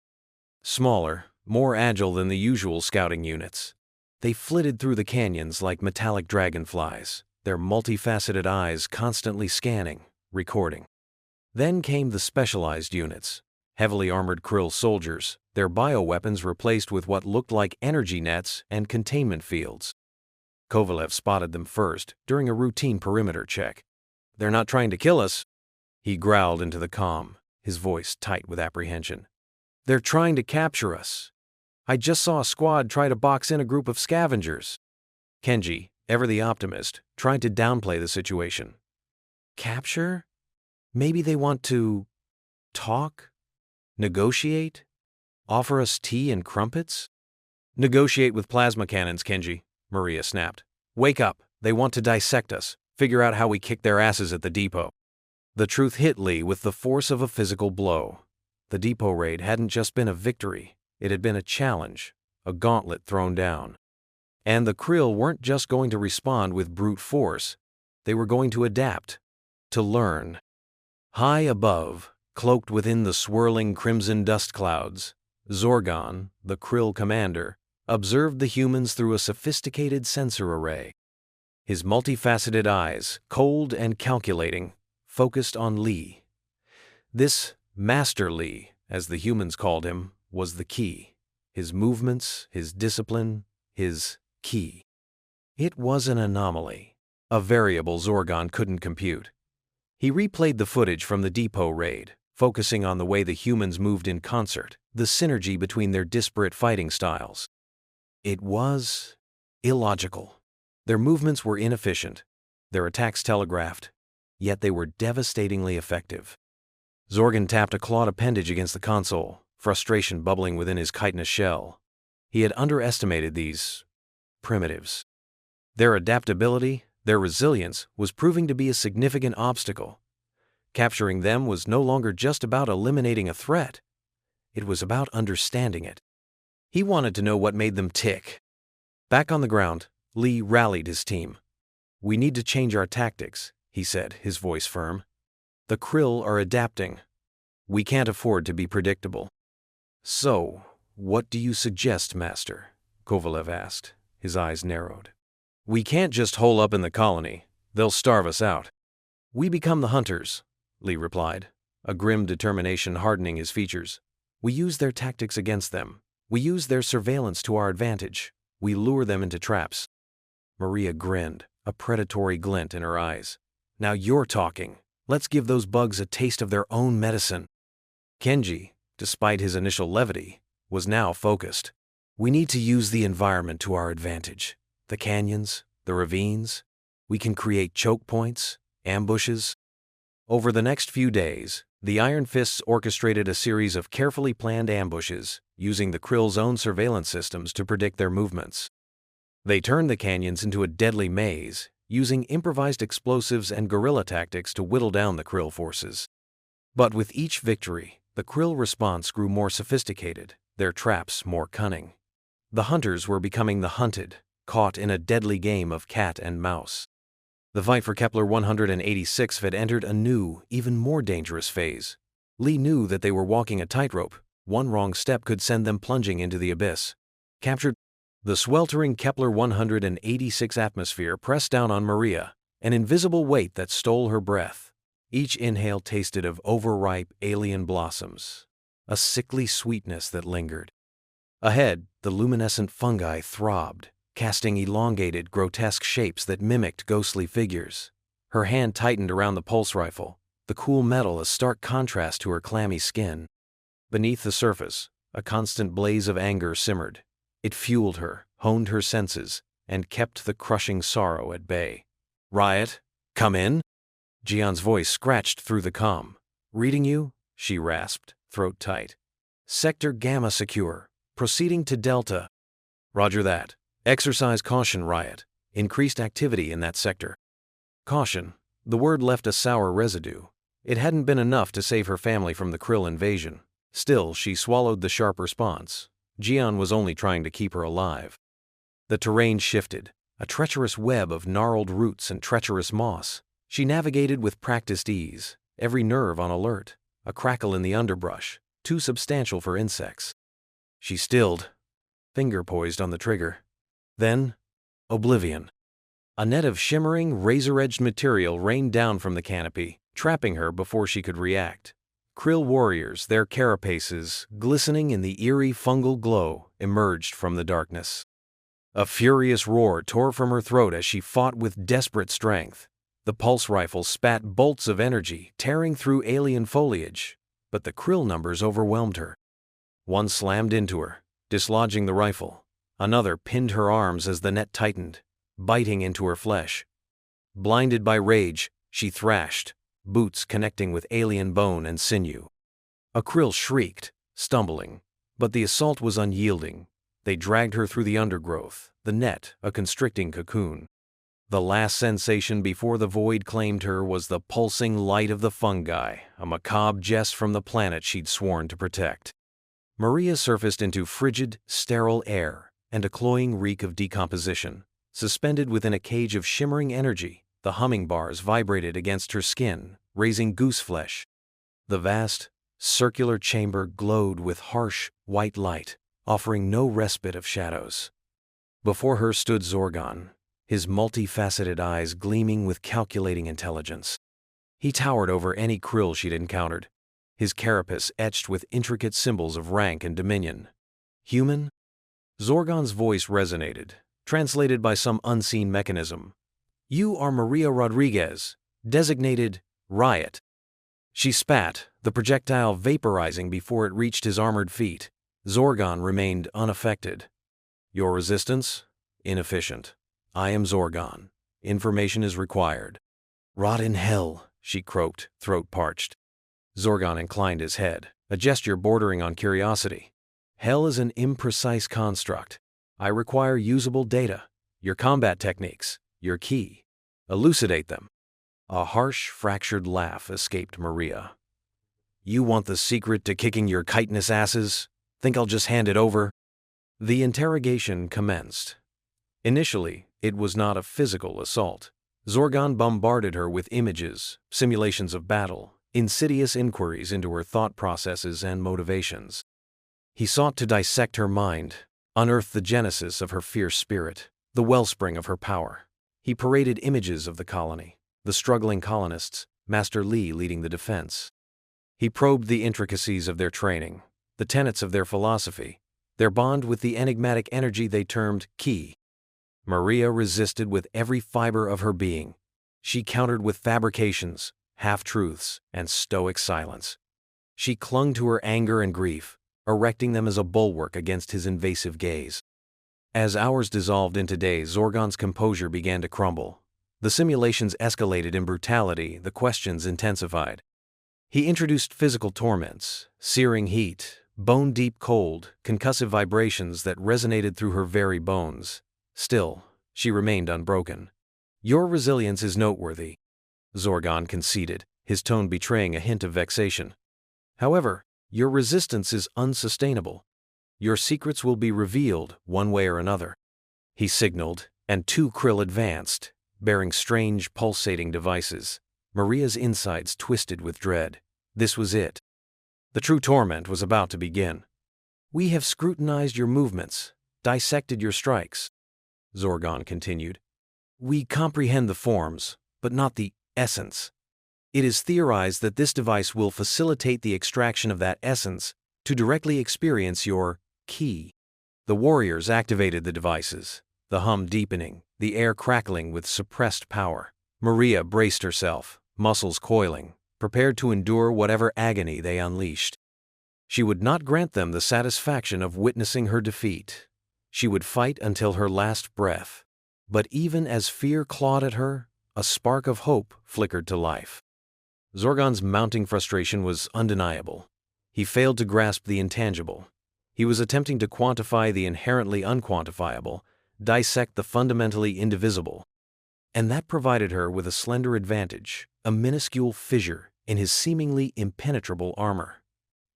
Smaller, more agile than the usual scouting units. They flitted through the canyons like metallic dragonflies, their multifaceted eyes constantly scanning, recording. Then came the specialized units, heavily armored Kryll soldiers, their bioweapons replaced with what looked like energy nets and containment fields. Kovalev spotted them first during a routine perimeter check. "They're not trying to kill us," he growled into the comm, his voice tight with apprehension. "They're trying to capture us. I just saw a squad try to box in a group of scavengers." Kenji, ever the optimist, tried to downplay the situation. "Capture? Maybe they want to talk? Negotiate? Offer us tea and crumpets?" "Negotiate with plasma cannons, Kenji," Maria snapped. "Wake up. They want to dissect us, figure out how we kick their asses at the depot." The truth hit Lee with the force of a physical blow. The depot raid hadn't just been a victory, it had been a challenge, a gauntlet thrown down. And the Kryll weren't just going to respond with brute force, they were going to adapt, to learn. High above, cloaked within the swirling crimson dust clouds, Zorgon, the Kryll commander, observed the humans through a sophisticated sensor array. His multifaceted eyes, cold and calculating, focused on Lee. This Master Lee, as the humans called him, was the key. His movements, his discipline, his key. It was an anomaly, a variable Zorgon couldn't compute. He replayed the footage from the depot raid, focusing on the way the humans moved in concert, the synergy between their disparate fighting styles. It was illogical. Their movements were inefficient, their attacks telegraphed, yet they were devastatingly effective. Zorgon tapped a clawed appendage against the console, frustration bubbling within his chitinous shell. He had underestimated these primitives. Their adaptability, their resilience, was proving to be a significant obstacle. Capturing them was no longer just about eliminating a threat. It was about understanding it. He wanted to know what made them tick. Back on the ground, Lee rallied his team. "We need to change our tactics," he said, his voice firm. "The Kryll are adapting. We can't afford to be predictable." "So, what do you suggest, Master?" Kovalev asked, his eyes narrowed. "We can't just hole up in the colony. They'll starve us out." "We become the hunters," Lee replied, a grim determination hardening his features. "We use their tactics against them. We use their surveillance to our advantage. We lure them into traps." Maria grinned, a predatory glint in her eyes. "Now you're talking. Let's give those bugs a taste of their own medicine." Kenji, despite his initial levity, was now focused. "We need to use the environment to our advantage. The canyons, the ravines. We can create choke points, ambushes." Over the next few days, the Iron Fists orchestrated a series of carefully planned ambushes, using the Kryll's own surveillance systems to predict their movements. They turned the canyons into a deadly maze, using improvised explosives and guerrilla tactics to whittle down the Kryll forces. But with each victory, the Kryll response grew more sophisticated, their traps more cunning. The hunters were becoming the hunted, caught in a deadly game of cat and mouse. The fight for Kepler 186 had entered a new, even more dangerous phase. Lee knew that they were walking a tightrope. One wrong step could send them plunging into the abyss. Captured. The sweltering Kepler 186 atmosphere pressed down on Maria, an invisible weight that stole her breath. Each inhale tasted of overripe alien blossoms, a sickly sweetness that lingered. Ahead, the luminescent fungi throbbed, casting elongated, grotesque shapes that mimicked ghostly figures. Her hand tightened around the pulse rifle, the cool metal a stark contrast to her clammy skin. Beneath the surface, a constant blaze of anger simmered. It fueled her, honed her senses, and kept the crushing sorrow at bay. "Riot, come in?" Jian's voice scratched through the comm. "Reading you?" she rasped, throat tight. "Sector Gamma secure. Proceeding to Delta." "Roger that. Exercise caution, Riot. Increased activity in that sector." Caution. The word left a sour residue. It hadn't been enough to save her family from the Kryll invasion. Still, she swallowed the sharp response. Jian was only trying to keep her alive. The terrain shifted, a treacherous web of gnarled roots and treacherous moss. She navigated with practiced ease, every nerve on alert, a crackle in the underbrush, too substantial for insects. She stilled, finger poised on the trigger. Then, oblivion. A net of shimmering, razor-edged material rained down from the canopy, trapping her before she could react. Kryll warriors, their carapaces glistening in the eerie fungal glow, emerged from the darkness. A furious roar tore from her throat as she fought with desperate strength. The pulse rifle spat bolts of energy, tearing through alien foliage, but the Kryll numbers overwhelmed her. One slammed into her, dislodging the rifle. Another pinned her arms as the net tightened, biting into her flesh. Blinded by rage, she thrashed, boots connecting with alien bone and sinew. A Kryll shrieked, stumbling, but the assault was unyielding. They dragged her through the undergrowth, the net a constricting cocoon. The last sensation before the void claimed her was the pulsing light of the fungi, a macabre jest from the planet she'd sworn to protect. Maria surfaced into frigid, sterile air and a cloying reek of decomposition. Suspended within a cage of shimmering energy, the humming bars vibrated against her skin, raising gooseflesh. The vast, circular chamber glowed with harsh, white light, offering no respite of shadows. Before her stood Zorgon, his multifaceted eyes gleaming with calculating intelligence. He towered over any Kryll she'd encountered, his carapace etched with intricate symbols of rank and dominion. Human? Zorgon's voice resonated, translated by some unseen mechanism. You are Maria Rodriguez, designated Riot. She spat, the projectile vaporizing before it reached his armored feet. Zorgon remained unaffected. Your resistance? Inefficient. I am Zorgon. Information is required. Rot in hell, she croaked, throat parched. Zorgon inclined his head, a gesture bordering on curiosity. Hell is an imprecise construct. I require usable data, your combat techniques, your key. Elucidate them. A harsh, fractured laugh escaped Maria. You want the secret to kicking your chitinous asses? Think I'll just hand it over? The interrogation commenced. Initially, it was not a physical assault. Zorgon bombarded her with images, simulations of battle, insidious inquiries into her thought processes and motivations. He sought to dissect her mind, unearth the genesis of her fierce spirit, the wellspring of her power. He paraded images of the colony, the struggling colonists, Master Li leading the defense. He probed the intricacies of their training, the tenets of their philosophy, their bond with the enigmatic energy they termed Ki. Maria resisted with every fiber of her being. She countered with fabrications, half-truths, and stoic silence. She clung to her anger and grief, erecting them as a bulwark against his invasive gaze. As hours dissolved into days, Zorgon's composure began to crumble. The simulations escalated in brutality, the questions intensified. He introduced physical torments, searing heat, bone-deep cold, concussive vibrations that resonated through her very bones. Still, she remained unbroken. Your resilience is noteworthy, Zorgon conceded, his tone betraying a hint of vexation. However, your resistance is unsustainable. Your secrets will be revealed one way or another. He signaled, and two Kryll advanced, bearing strange, pulsating devices. Maria's insides twisted with dread. This was it. The true torment was about to begin. We have scrutinized your movements, dissected your strikes, Zorgon continued. We comprehend the forms, but not the essence. It is theorized that this device will facilitate the extraction of that essence to directly experience your Ki. The warriors activated the devices, the hum deepening, the air crackling with suppressed power. Maria braced herself, muscles coiling, prepared to endure whatever agony they unleashed. She would not grant them the satisfaction of witnessing her defeat. She would fight until her last breath. But even as fear clawed at her, a spark of hope flickered to life. Zorgon's mounting frustration was undeniable. He failed to grasp the intangible. He was attempting to quantify the inherently unquantifiable, dissect the fundamentally indivisible. And that provided her with a slender advantage, a minuscule fissure in his seemingly impenetrable armor.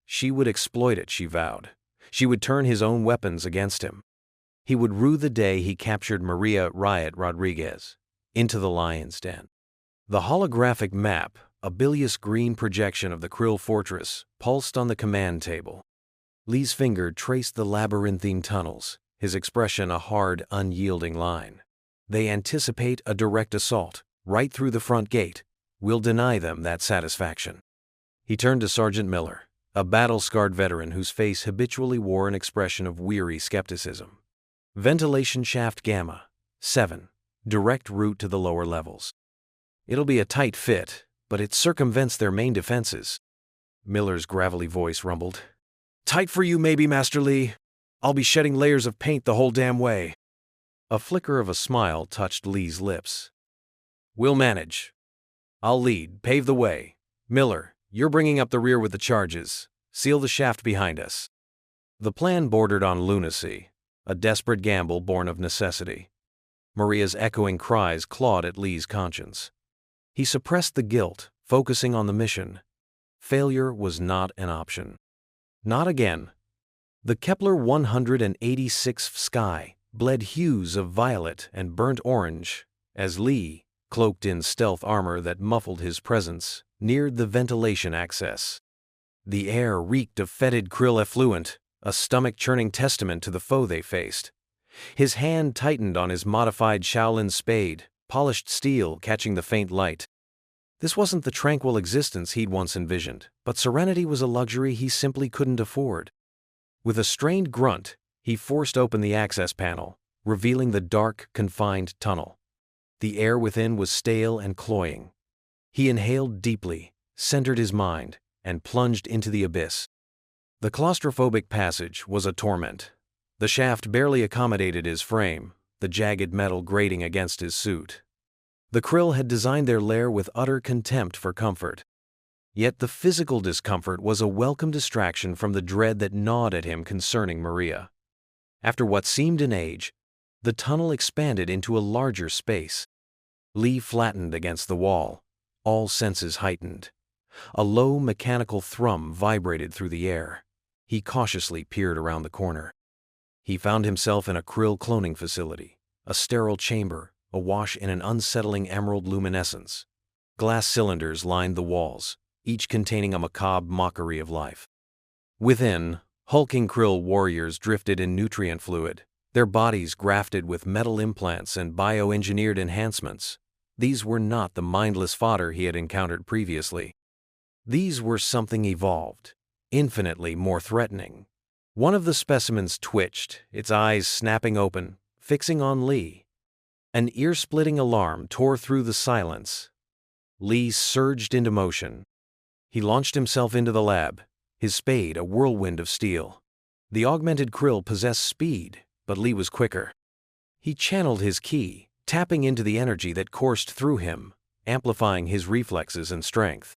She would exploit it, she vowed. She would turn his own weapons against him. He would rue the day he captured Maria Riot Rodriguez into the lion's den. The holographic map, a bilious green projection of the Kryll fortress, pulsed on the command table. Lee's finger traced the labyrinthine tunnels, his expression a hard, unyielding line. They anticipate a direct assault, right through the front gate. We'll deny them that satisfaction. He turned to Sergeant Miller, a battle-scarred veteran whose face habitually wore an expression of weary skepticism. Ventilation shaft Gamma 7, direct route to the lower levels. It'll be a tight fit, but it circumvents their main defenses. Miller's gravelly voice rumbled. Tight for you maybe, Master Lee. I'll be shedding layers of paint the whole damn way. A flicker of a smile touched Lee's lips. We'll manage. I'll lead, pave the way. Miller, you're bringing up the rear with the charges. Seal the shaft behind us. The plan bordered on lunacy, a desperate gamble born of necessity. Maria's echoing cries clawed at Lee's conscience. He suppressed the guilt, focusing on the mission. Failure was not an option. Not again. The Kepler 186th sky bled hues of violet and burnt orange as Lee, cloaked in stealth armor that muffled his presence, neared the ventilation access. The air reeked of fetid Kryll effluent, a stomach-churning testament to the foe they faced. His hand tightened on his modified Shaolin spade, polished steel catching the faint light. This wasn't the tranquil existence he'd once envisioned, but serenity was a luxury he simply couldn't afford. With a strained grunt, he forced open the access panel, revealing the dark, confined tunnel. The air within was stale and cloying. He inhaled deeply, centered his mind, and plunged into the abyss. The claustrophobic passage was a torment. The shaft barely accommodated his frame, the jagged metal grating against his suit. The Kryll had designed their lair with utter contempt for comfort. Yet the physical discomfort was a welcome distraction from the dread that gnawed at him concerning Maria. After what seemed an age, the tunnel expanded into a larger space. Lee flattened against the wall, all senses heightened. A low mechanical thrum vibrated through the air. He cautiously peered around the corner. He found himself in a Kryll cloning facility, a sterile chamber, awash in an unsettling emerald luminescence. Glass cylinders lined the walls, each containing a macabre mockery of life. Within, hulking Kryll warriors drifted in nutrient fluid, their bodies grafted with metal implants and bioengineered enhancements. These were not the mindless fodder he had encountered previously. These were something evolved, infinitely more threatening. One of the specimens twitched, its eyes snapping open, fixing on Lee. An ear-splitting alarm tore through the silence. Lee surged into motion. He launched himself into the lab, his spade a whirlwind of steel. The augmented Kryll possessed speed, but Lee was quicker. He channeled his ki, tapping into the energy that coursed through him, amplifying his reflexes and strength.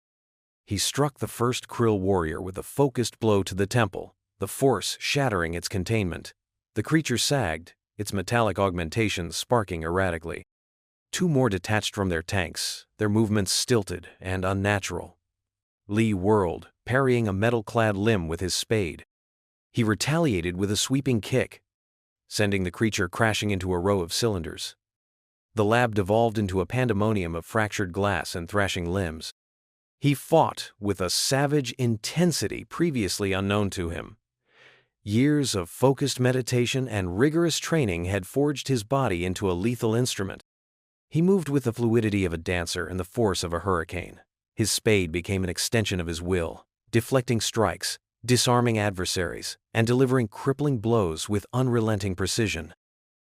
He struck the first Kryll warrior with a focused blow to the temple, the force shattering its containment. The creature sagged, its metallic augmentations sparking erratically. Two more detached from their tanks, their movements stilted and unnatural. Lee whirled, parrying a metal-clad limb with his spade. He retaliated with a sweeping kick, sending the creature crashing into a row of cylinders. The lab devolved into a pandemonium of fractured glass and thrashing limbs. He fought with a savage intensity previously unknown to him. Years of focused meditation and rigorous training had forged his body into a lethal instrument. He moved with the fluidity of a dancer and the force of a hurricane. His spade became an extension of his will, deflecting strikes, disarming adversaries, and delivering crippling blows with unrelenting precision.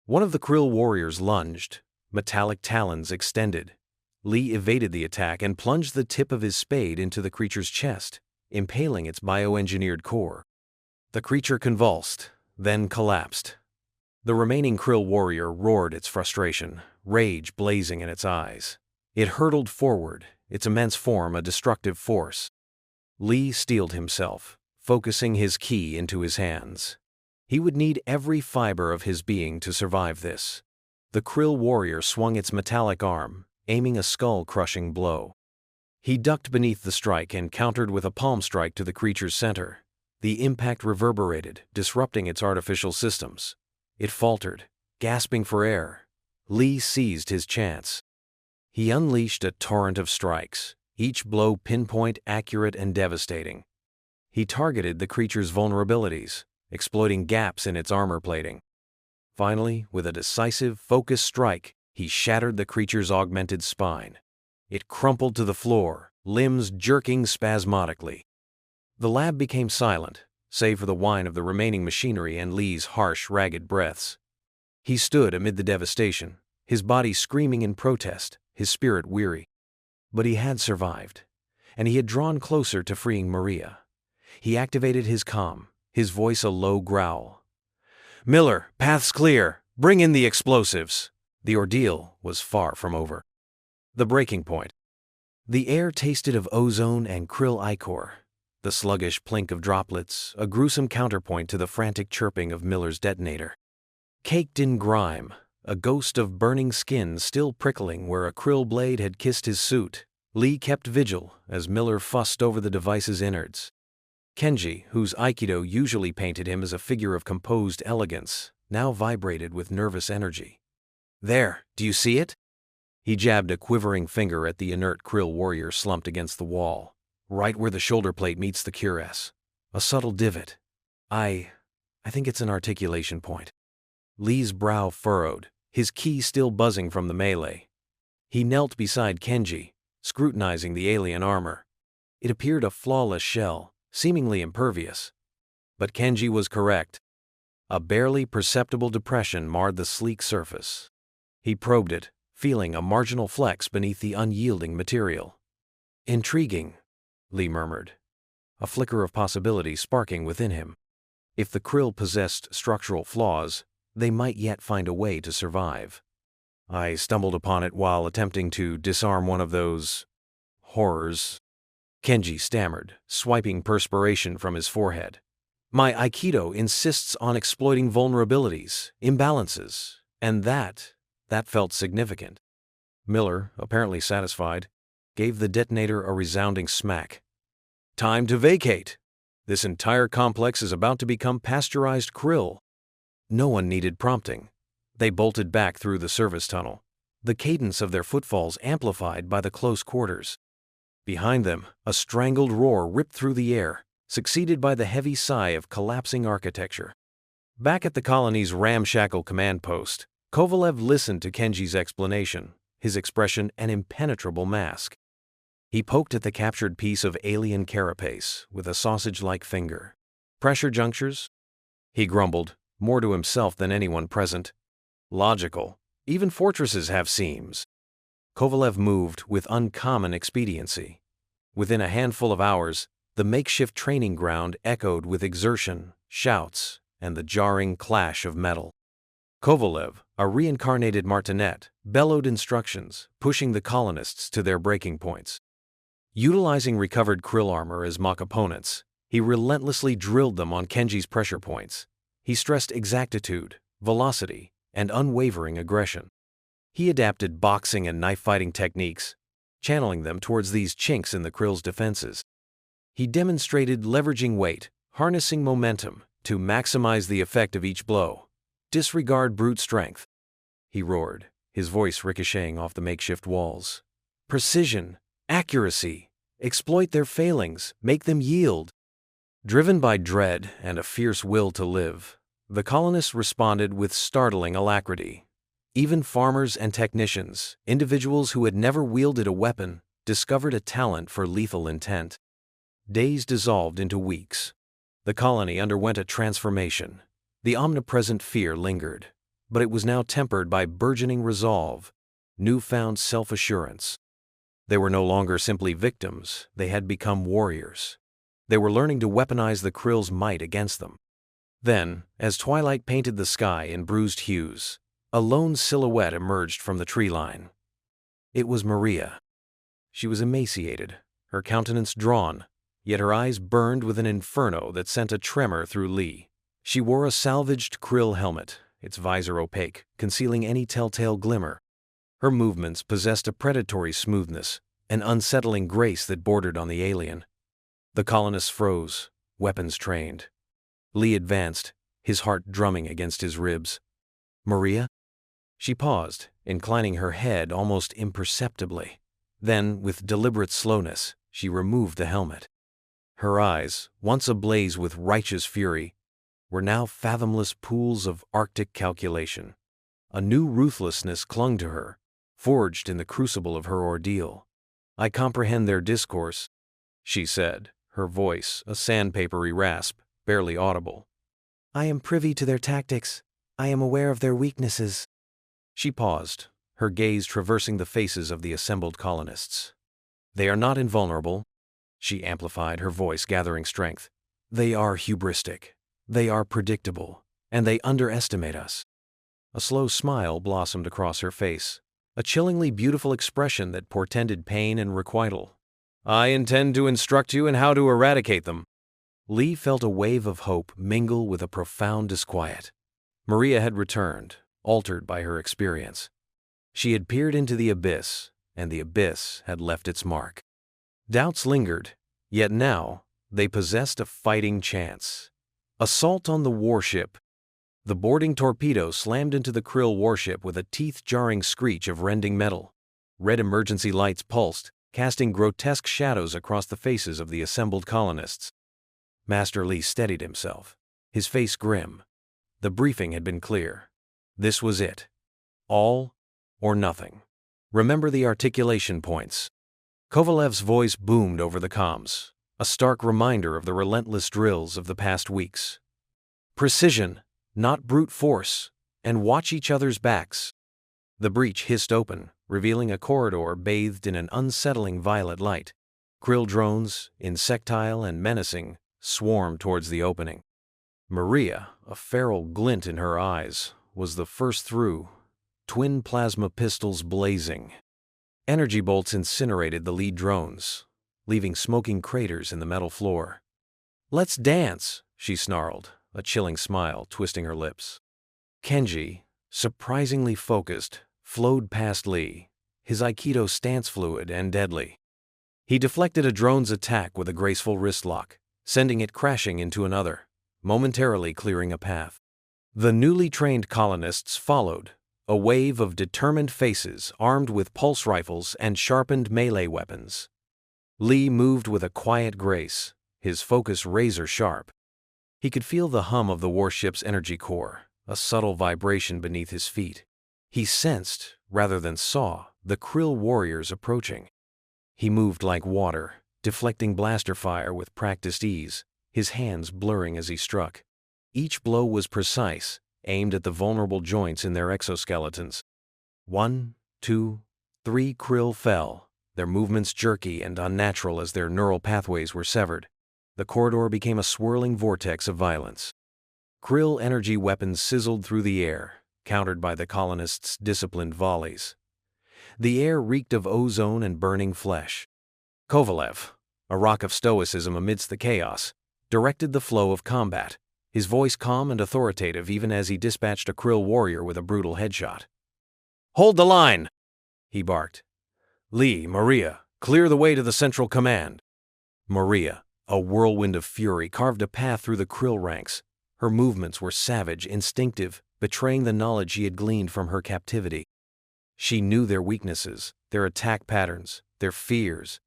One of the Kryll warriors lunged, metallic talons extended. Lee evaded the attack and plunged the tip of his spade into the creature's chest, impaling its bioengineered core. The creature convulsed, then collapsed. The remaining Kryll warrior roared its frustration, rage blazing in its eyes. It hurtled forward, its immense form a destructive force. Lee steeled himself, focusing his ki into his hands. He would need every fiber of his being to survive this. The Kryll warrior swung its metallic arm, aiming a skull-crushing blow. He ducked beneath the strike and countered with a palm strike to the creature's center. The impact reverberated, disrupting its artificial systems. It faltered, gasping for air. Lee seized his chance. He unleashed a torrent of strikes, each blow pinpoint, accurate, and devastating. He targeted the creature's vulnerabilities, exploiting gaps in its armor plating. Finally, with a decisive, focused strike, he shattered the creature's augmented spine. It crumpled to the floor, limbs jerking spasmodically. The lab became silent, save for the whine of the remaining machinery and Lee's harsh, ragged breaths. He stood amid the devastation, his body screaming in protest, his spirit weary. But he had survived, and he had drawn closer to freeing Maria. He activated his comm, his voice a low growl. "Miller, path's clear. Bring in the explosives." The ordeal was far from over. The breaking point. The air tasted of ozone and Kryll ichor. The sluggish plink of droplets, a gruesome counterpoint to the frantic chirping of Miller's detonator. Caked in grime, a ghost of burning skin still prickling where a Kryll blade had kissed his suit, Lee kept vigil as Miller fussed over the device's innards. Kenji, whose Aikido usually painted him as a figure of composed elegance, now vibrated with nervous energy. "There, do you see it?" He jabbed a quivering finger at the inert Kryll warrior slumped against the wall, right where the shoulder plate meets the cuirass. A subtle divot. I think it's an articulation point." Lee's brow furrowed, his ki still buzzing from the melee. He knelt beside Kenji, scrutinizing the alien armor. It appeared a flawless shell, seemingly impervious. But Kenji was correct. A barely perceptible depression marred the sleek surface. He probed it, feeling a marginal flex beneath the unyielding material. "Intriguing," Lee murmured, a flicker of possibility sparking within him. If the Kryll possessed structural flaws, they might yet find a way to survive. "I stumbled upon it while attempting to disarm one of those horrors," Kenji stammered, swiping perspiration from his forehead. "My Aikido insists on exploiting vulnerabilities, imbalances, and that felt significant." Miller, apparently satisfied, gave the detonator a resounding smack. "Time to vacate. This entire complex is about to become pasteurized Kryll." No one needed prompting. They bolted back through the service tunnel, the cadence of their footfalls amplified by the close quarters. Behind them, a strangled roar ripped through the air, succeeded by the heavy sigh of collapsing architecture. Back at the colony's ramshackle command post, Kovalev listened to Kenji's explanation, his expression an impenetrable mask. He poked at the captured piece of alien carapace with a sausage-like finger. "Pressure junctures?" He grumbled, more to himself than anyone present. "Logical. Even fortresses have seams." Kovalev moved with uncommon expediency. Within a handful of hours, the makeshift training ground echoed with exertion, shouts, and the jarring clash of metal. Kovalev, a reincarnated martinet, bellowed instructions, pushing the colonists to their breaking points. Utilizing recovered Kryll armor as mock opponents, he relentlessly drilled them on Kenji's pressure points. He stressed exactitude, velocity, and unwavering aggression. He adapted boxing and knife-fighting techniques, channeling them towards these chinks in the Kryll's defenses. He demonstrated leveraging weight, harnessing momentum, to maximize the effect of each blow. "Disregard brute strength," he roared, his voice ricocheting off the makeshift walls. "Precision, accuracy, exploit their failings, make them yield." Driven by dread and a fierce will to live, the colonists responded with startling alacrity. Even farmers and technicians, individuals who had never wielded a weapon, discovered a talent for lethal intent. Days dissolved into weeks. The colony underwent a transformation. The omnipresent fear lingered, but it was now tempered by burgeoning resolve, newfound self-assurance. They were no longer simply victims, they had become warriors. They were learning to weaponize the Kryll's might against them. Then, as twilight painted the sky in bruised hues, a lone silhouette emerged from the tree line. It was Maria. She was emaciated, her countenance drawn, yet her eyes burned with an inferno that sent a tremor through Lee. She wore a salvaged Kryll helmet, its visor opaque, concealing any telltale glimmer. Her movements possessed a predatory smoothness, an unsettling grace that bordered on the alien. The colonists froze, weapons trained. Lee advanced, his heart drumming against his ribs. "Maria?" She paused, inclining her head almost imperceptibly. Then, with deliberate slowness, she removed the helmet. Her eyes, once ablaze with righteous fury, were now fathomless pools of Arctic calculation. A new ruthlessness clung to her, forged in the crucible of her ordeal. "I comprehend their discourse," she said, her voice a sandpapery rasp, barely audible. "I am privy to their tactics. I am aware of their weaknesses." She paused, her gaze traversing the faces of the assembled colonists. "They are not invulnerable," she amplified, her voice gathering strength. "They are hubristic. They are predictable, and they underestimate us." A slow smile blossomed across her face, a chillingly beautiful expression that portended pain and requital. "I intend to instruct you in how to eradicate them." Lee felt a wave of hope mingle with a profound disquiet. Maria had returned, altered by her experience. She had peered into the abyss, and the abyss had left its mark. Doubts lingered, yet now they possessed a fighting chance. Assault on the warship. The boarding torpedo slammed into the Kryll warship with a teeth-jarring screech of rending metal. Red emergency lights pulsed, casting grotesque shadows across the faces of the assembled colonists. Master Lee steadied himself, his face grim. The briefing had been clear. This was it. All or nothing. Remember the articulation points. Kovalev's voice boomed over the comms, a stark reminder of the relentless drills of the past weeks. "Precision, not brute force, and watch each other's backs." The breach hissed open, revealing a corridor bathed in an unsettling violet light. Kryll drones, insectile and menacing, swarmed towards the opening. Maria, a feral glint in her eyes, was the first through, twin plasma pistols blazing. Energy bolts incinerated the lead drones, leaving smoking craters in the metal floor. "Let's dance," she snarled, a chilling smile twisting her lips. Kenji, surprisingly focused, flowed past Lee, his Aikido stance fluid and deadly. He deflected a drone's attack with a graceful wrist lock, sending it crashing into another, momentarily clearing a path. The newly trained colonists followed, a wave of determined faces armed with pulse rifles and sharpened melee weapons. Lee moved with a quiet grace, his focus razor-sharp. He could feel the hum of the warship's energy core, a subtle vibration beneath his feet. He sensed, rather than saw, the Kryll warriors approaching. He moved like water, deflecting blaster fire with practiced ease, his hands blurring as he struck. Each blow was precise, aimed at the vulnerable joints in their exoskeletons. 1, 2, 3 Kryll fell, their movements jerky and unnatural as their neural pathways were severed. The corridor became a swirling vortex of violence. Kryll energy weapons sizzled through the air, countered by the colonists' disciplined volleys. The air reeked of ozone and burning flesh. Kovalev, a rock of stoicism amidst the chaos, directed the flow of combat, his voice calm and authoritative even as he dispatched a Kryll warrior with a brutal headshot. "Hold the line!" he barked. "Lee, Maria, clear the way to the central command." Maria, a whirlwind of fury, carved a path through the Kryll ranks. Her movements were savage, instinctive, betraying the knowledge she had gleaned from her captivity. She knew their weaknesses, their attack patterns, their fears.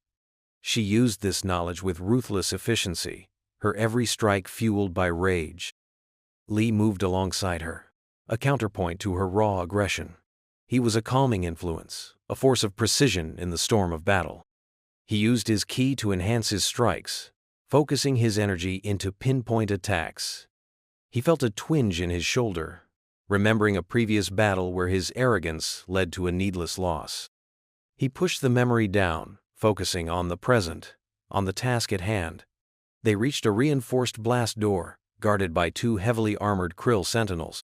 She used this knowledge with ruthless efficiency, her every strike fueled by rage. Lee moved alongside her, a counterpoint to her raw aggression. He was a calming influence, a force of precision in the storm of battle. He used his ki to enhance his strikes, focusing his energy into pinpoint attacks. He felt a twinge in his shoulder, remembering a previous battle where his arrogance led to a needless loss. He pushed the memory down, focusing on the present, on the task at hand. They reached a reinforced blast door, guarded by 2 heavily armored Kryll sentinels.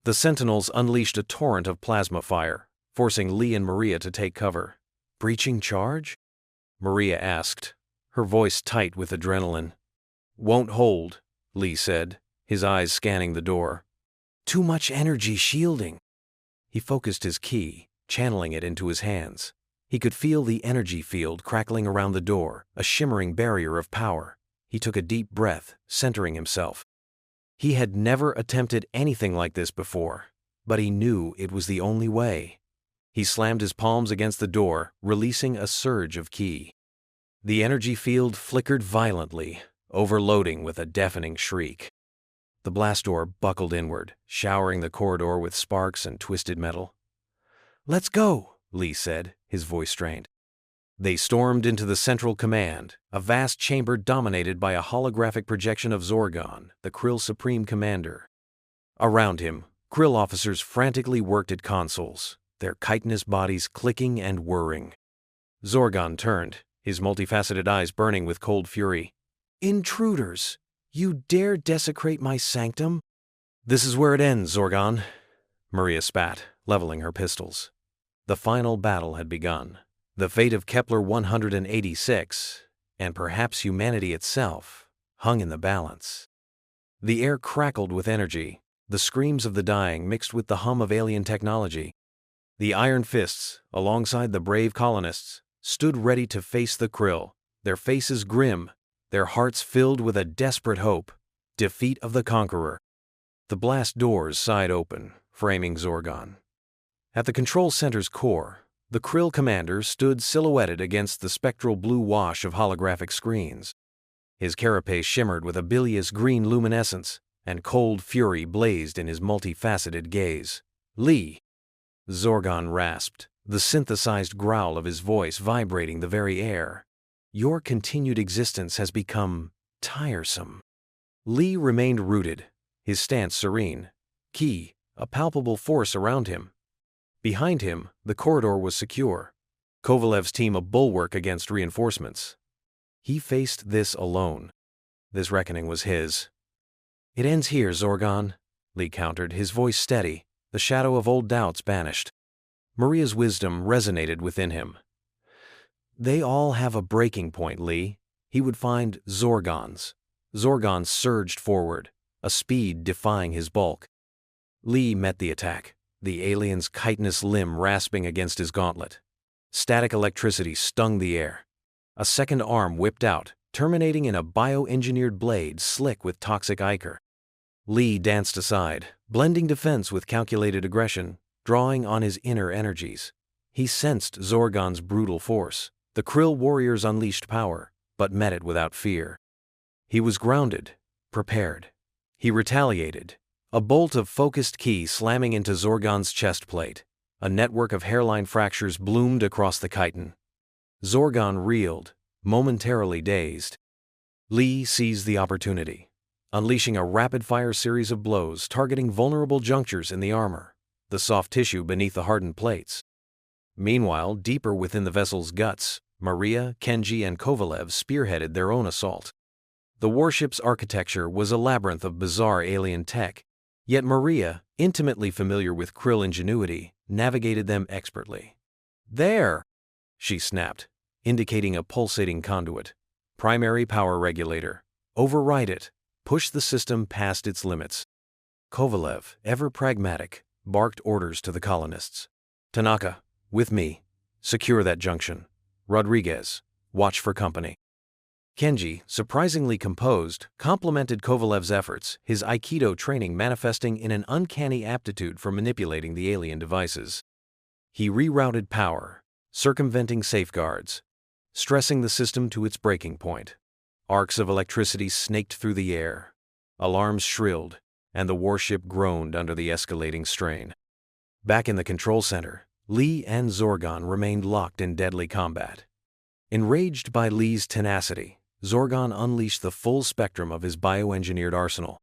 The sentinels unleashed a torrent of plasma fire, forcing Lee and Maria to take cover. "Breaching charge?" Maria asked, her voice tight with adrenaline. "Won't hold," Lee said, his eyes scanning the door. "Too much energy shielding." He focused his ki, channeling it into his hands. He could feel the energy field crackling around the door, a shimmering barrier of power. He took a deep breath, centering himself. He had never attempted anything like this before, but he knew it was the only way. He slammed his palms against the door, releasing a surge of ki. The energy field flickered violently, overloading with a deafening shriek. The blast door buckled inward, showering the corridor with sparks and twisted metal. "Let's go," Lee said, his voice strained. They stormed into the central command, a vast chamber dominated by a holographic projection of Zorgon, the Kryll Supreme Commander. Around him, Kryll officers frantically worked at consoles, their chitinous bodies clicking and whirring. Zorgon turned, his multifaceted eyes burning with cold fury. "Intruders! You dare desecrate my sanctum?" "This is where it ends, Zorgon," Maria spat, leveling her pistols. The final battle had begun. The fate of Kepler 186, and perhaps humanity itself, hung in the balance. The air crackled with energy, the screams of the dying mixed with the hum of alien technology. The Iron Fists, alongside the brave colonists, stood ready to face the Kryll, their faces grim, their hearts filled with a desperate hope: defeat of the Conqueror. The blast doors sighed open, framing Zorgon. At the control center's core, the Kryll commander stood silhouetted against the spectral blue wash of holographic screens. His carapace shimmered with a bilious green luminescence, and cold fury blazed in his multifaceted gaze. "Lee!" Zorgon rasped, the synthesized growl of his voice vibrating the very air. "Your continued existence has become tiresome." Lee remained rooted, his stance serene, ki, a palpable force around him. Behind him, the corridor was secure, Kovalev's team a bulwark against reinforcements. He faced this alone. This reckoning was his. "It ends here, Zorgon," Lee countered, his voice steady, the shadow of old doubts banished. Maria's wisdom resonated within him. "They all have a breaking point, Lee." He would find Zorgon's. Zorgon surged forward, a speed defying his bulk. Lee met the attack, the alien's chitinous limb rasping against his gauntlet. Static electricity stung the air. A second arm whipped out, terminating in a bioengineered blade slick with toxic ichor. Lee danced aside, blending defense with calculated aggression, drawing on his inner energies. He sensed Zorgon's brutal force. The Kryll warriors unleashed power, but met it without fear. He was grounded, prepared. He retaliated. A bolt of focused ki slamming into Zorgon's chest plate. A network of hairline fractures bloomed across the chitin. Zorgon reeled, momentarily dazed. Lee seized the opportunity, unleashing a rapid-fire series of blows targeting vulnerable junctures in the armor, the soft tissue beneath the hardened plates. Meanwhile, deeper within the vessel's guts, Maria, Kenji, and Kovalev spearheaded their own assault. The warship's architecture was a labyrinth of bizarre alien tech, yet Maria, intimately familiar with Kryll ingenuity, navigated them expertly. "There!" she snapped, indicating a pulsating conduit. "Primary power regulator. Override it. Push the system past its limits." Kovalev, ever pragmatic, barked orders to the colonists. "Tanaka, with me. Secure that junction. Rodriguez, watch for company." Kenji, surprisingly composed, complimented Kovalev's efforts, his Aikido training manifesting in an uncanny aptitude for manipulating the alien devices. He rerouted power, circumventing safeguards, stressing the system to its breaking point. Arcs of electricity snaked through the air. Alarms shrilled, and the warship groaned under the escalating strain. Back in the control center, Lee and Zorgon remained locked in deadly combat. Enraged by Lee's tenacity, Zorgon unleashed the full spectrum of his bioengineered arsenal.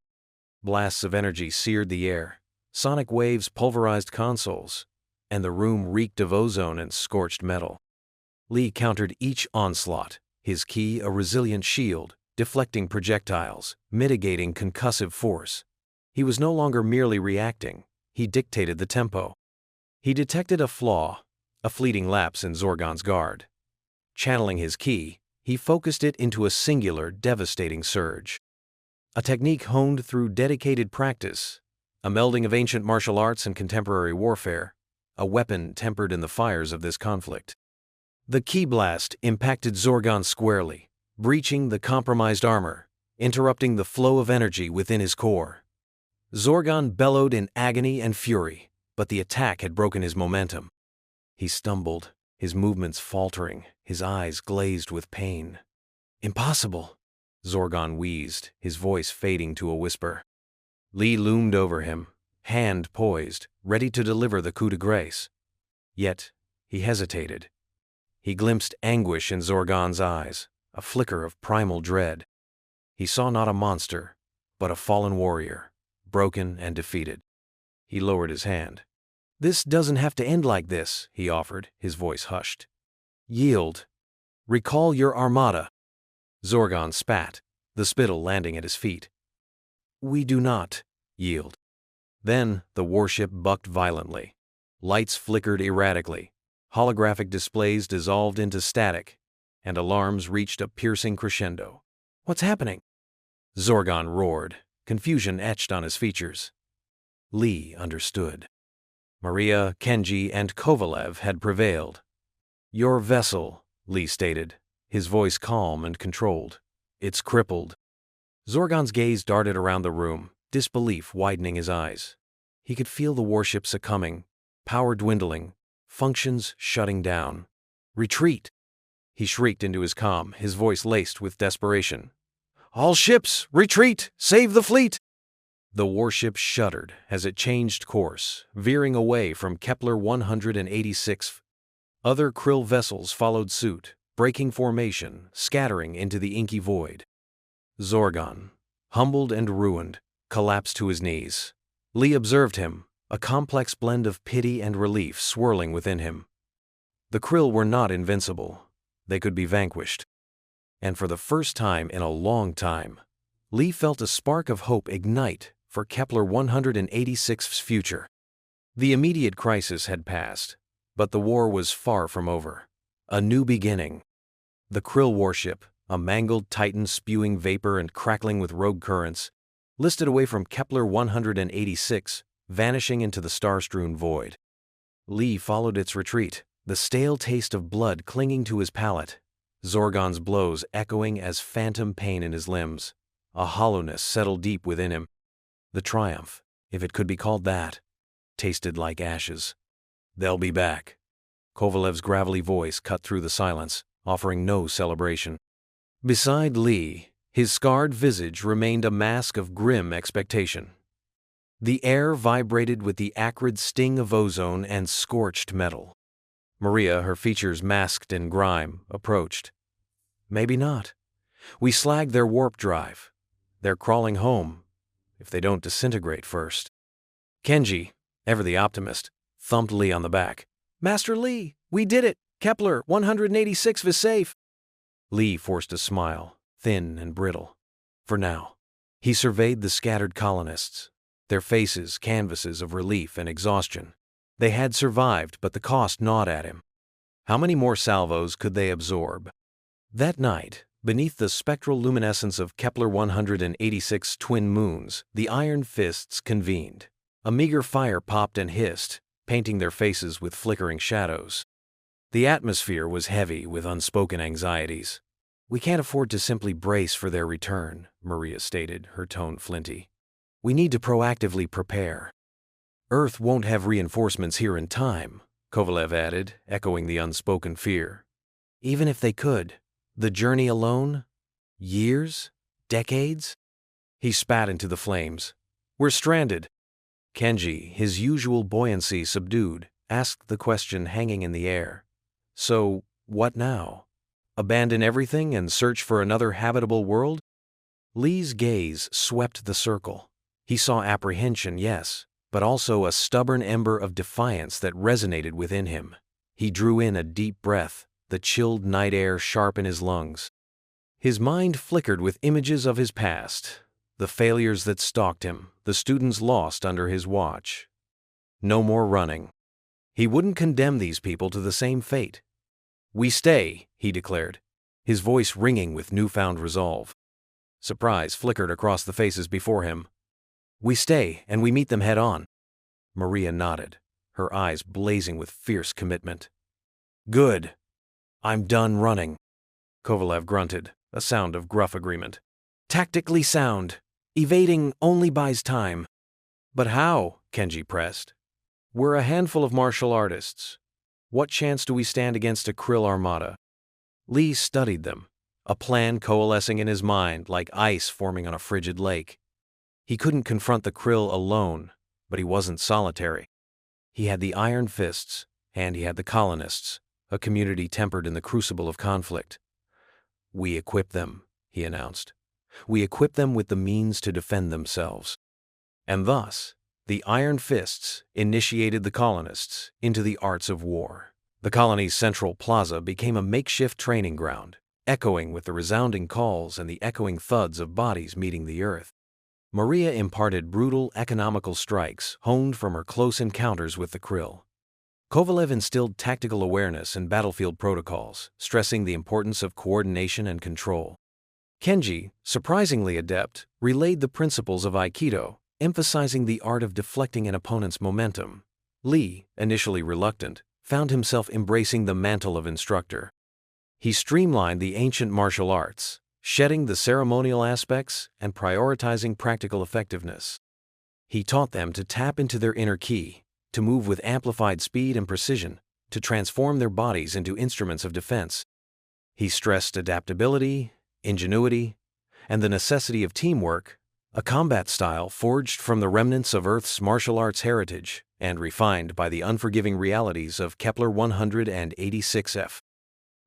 Blasts of energy seared the air, sonic waves pulverized consoles, and the room reeked of ozone and scorched metal. Lee countered each onslaught, his ki a resilient shield, deflecting projectiles, mitigating concussive force. He was no longer merely reacting, he dictated the tempo. He detected a flaw, a fleeting lapse in Zorgon's guard. Channeling his ki, he focused it into a singular, devastating surge. A technique honed through dedicated practice, a melding of ancient martial arts and contemporary warfare, a weapon tempered in the fires of this conflict. The ki blast impacted Zorgon squarely, breaching the compromised armor, interrupting the flow of energy within his core. Zorgon bellowed in agony and fury, but the attack had broken his momentum. He stumbled, his movements faltering, his eyes glazed with pain. "Impossible," Zorgon wheezed, his voice fading to a whisper. Li loomed over him, hand poised, ready to deliver the coup de grace. Yet, he hesitated. He glimpsed anguish in Zorgon's eyes, a flicker of primal dread. He saw not a monster, but a fallen warrior, broken and defeated. He lowered his hand. "This doesn't have to end like this," he offered, his voice hushed. "Yield. Recall your armada." Zorgon spat, the spittle landing at his feet. "We do not yield." Then the warship bucked violently. Lights flickered erratically, holographic displays dissolved into static, and alarms reached a piercing crescendo. "What's happening?" Zorgon roared, confusion etched on his features. Li understood. Maria, Kenji, and Kovalev had prevailed. "Your vessel," Li stated, his voice calm and controlled. "It's crippled." Zorgon's gaze darted around the room, disbelief widening his eyes. He could feel the warship succumbing, power dwindling, functions shutting down. "Retreat!" He shrieked into his comm, his voice laced with desperation. "All ships, retreat! Save the fleet!" The warship shuddered as it changed course, veering away from Kepler 186. Other Kryll vessels followed suit, breaking formation, scattering into the inky void. Zorgon, humbled and ruined, collapsed to his knees. Li observed him, a complex blend of pity and relief swirling within him. The Kryll were not invincible. They could be vanquished. And for the first time in a long time, Li felt a spark of hope ignite for Kepler 186's future. The immediate crisis had passed, but the war was far from over. A new beginning. The Kryll warship, a mangled titan spewing vapor and crackling with rogue currents, listed away from Kepler 186, vanishing into the star-strewn void. Li followed its retreat, the stale taste of blood clinging to his palate, Zorgon's blows echoing as phantom pain in his limbs. A hollowness settled deep within him. The triumph, if it could be called that, tasted like ashes. "They'll be back." Kovalev's gravelly voice cut through the silence, offering no celebration. Beside Li, his scarred visage remained a mask of grim expectation. The air vibrated with the acrid sting of ozone and scorched metal. Maria, her features masked in grime, approached. "Maybe not. We slagged their warp drive. They're crawling home, if they don't disintegrate first." Kenji, ever the optimist, thumped Li on the back. "Master Li, we did it! Kepler 186 is safe!" Li forced a smile, thin and brittle. For now. He surveyed the scattered colonists, their faces canvases of relief and exhaustion. They had survived, but the cost gnawed at him. How many more salvos could they absorb? That night, beneath the spectral luminescence of Kepler 186's twin moons, the Iron Fists convened. A meager fire popped and hissed, painting their faces with flickering shadows. The atmosphere was heavy with unspoken anxieties. "We can't afford to simply brace for their return," Maria stated, her tone flinty. "We need to proactively prepare." "Earth won't have reinforcements here in time," Kovalev added, echoing the unspoken fear. "Even if they could, the journey alone? Years? Decades?" He spat into the flames. "We're stranded." Kenji, his usual buoyancy subdued, asked the question hanging in the air. "So, what now? Abandon everything and search for another habitable world?" Li's gaze swept the circle. He saw apprehension, yes, but also a stubborn ember of defiance that resonated within him. He drew in a deep breath, the chilled night air sharp in his lungs. His mind flickered with images of his past, the failures that stalked him, the students lost under his watch. No more running. He wouldn't condemn these people to the same fate. "We stay," he declared, his voice ringing with newfound resolve. Surprise flickered across the faces before him. "We stay, and we meet them head-on." Maria nodded, her eyes blazing with fierce commitment. "Good. I'm done running." Kovalev grunted, a sound of gruff agreement. Tactically sound. Evading only buys time. But how? Kenji pressed. We're a handful of martial artists. What chance do we stand against a Kryll armada? Lee studied them, a plan coalescing in his mind like ice forming on a frigid lake. He couldn't confront the Kryll alone, but he wasn't solitary. He had the Iron Fists, and he had the colonists, a community tempered in the crucible of conflict. We equip them, he announced. We equip them with the means to defend themselves. And thus, the Iron Fists initiated the colonists into the arts of war. The colony's central plaza became a makeshift training ground, echoing with the resounding calls and the echoing thuds of bodies meeting the earth. Maria imparted brutal, economical strikes honed from her close encounters with the Kryll. Kovalev instilled tactical awareness and battlefield protocols, stressing the importance of coordination and control. Kenji, surprisingly adept, relayed the principles of Aikido, emphasizing the art of deflecting an opponent's momentum. Lee, initially reluctant, found himself embracing the mantle of instructor. He streamlined the ancient martial arts, shedding the ceremonial aspects and prioritizing practical effectiveness. He taught them to tap into their inner ki, to move with amplified speed and precision, to transform their bodies into instruments of defense. He stressed adaptability, ingenuity, and the necessity of teamwork, a combat style forged from the remnants of Earth's martial arts heritage and refined by the unforgiving realities of Kepler 186f.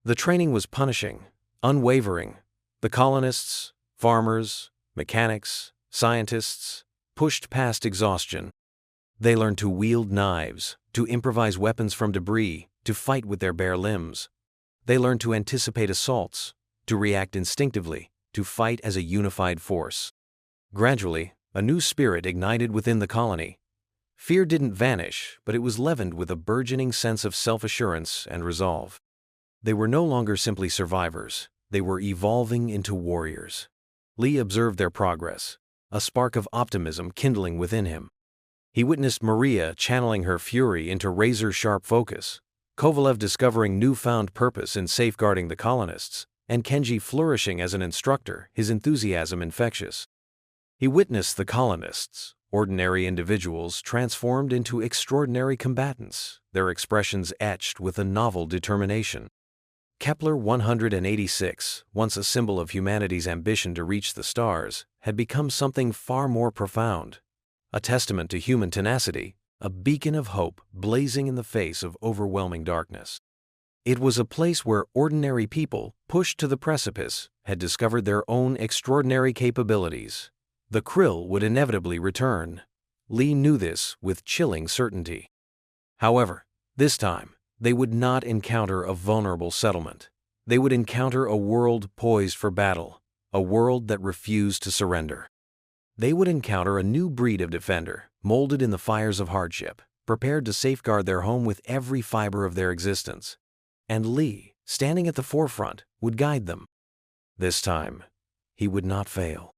The training was punishing, unwavering. The colonists, farmers, mechanics, scientists, pushed past exhaustion. They learned to wield knives, to improvise weapons from debris, to fight with their bare limbs. They learned to anticipate assaults, to react instinctively, to fight as a unified force. Gradually, a new spirit ignited within the colony. Fear didn't vanish, but it was leavened with a burgeoning sense of self-assurance and resolve. They were no longer simply survivors. They were evolving into warriors. Lee observed their progress, a spark of optimism kindling within him. He witnessed Maria channeling her fury into razor-sharp focus, Kovalev discovering newfound purpose in safeguarding the colonists, and Kenji flourishing as an instructor, his enthusiasm infectious. He witnessed the colonists, ordinary individuals transformed into extraordinary combatants, their expressions etched with a novel determination. Kepler 186, once a symbol of humanity's ambition to reach the stars, had become something far more profound, a testament to human tenacity, a beacon of hope blazing in the face of overwhelming darkness. It was a place where ordinary people, pushed to the precipice, had discovered their own extraordinary capabilities. The Kryll would inevitably return. Lee knew this with chilling certainty. However, this time, they would not encounter a vulnerable settlement. They would encounter a world poised for battle, a world that refused to surrender. They would encounter a new breed of defender, molded in the fires of hardship, prepared to safeguard their home with every fiber of their existence. And Lee, standing at the forefront, would guide them. This time, he would not fail.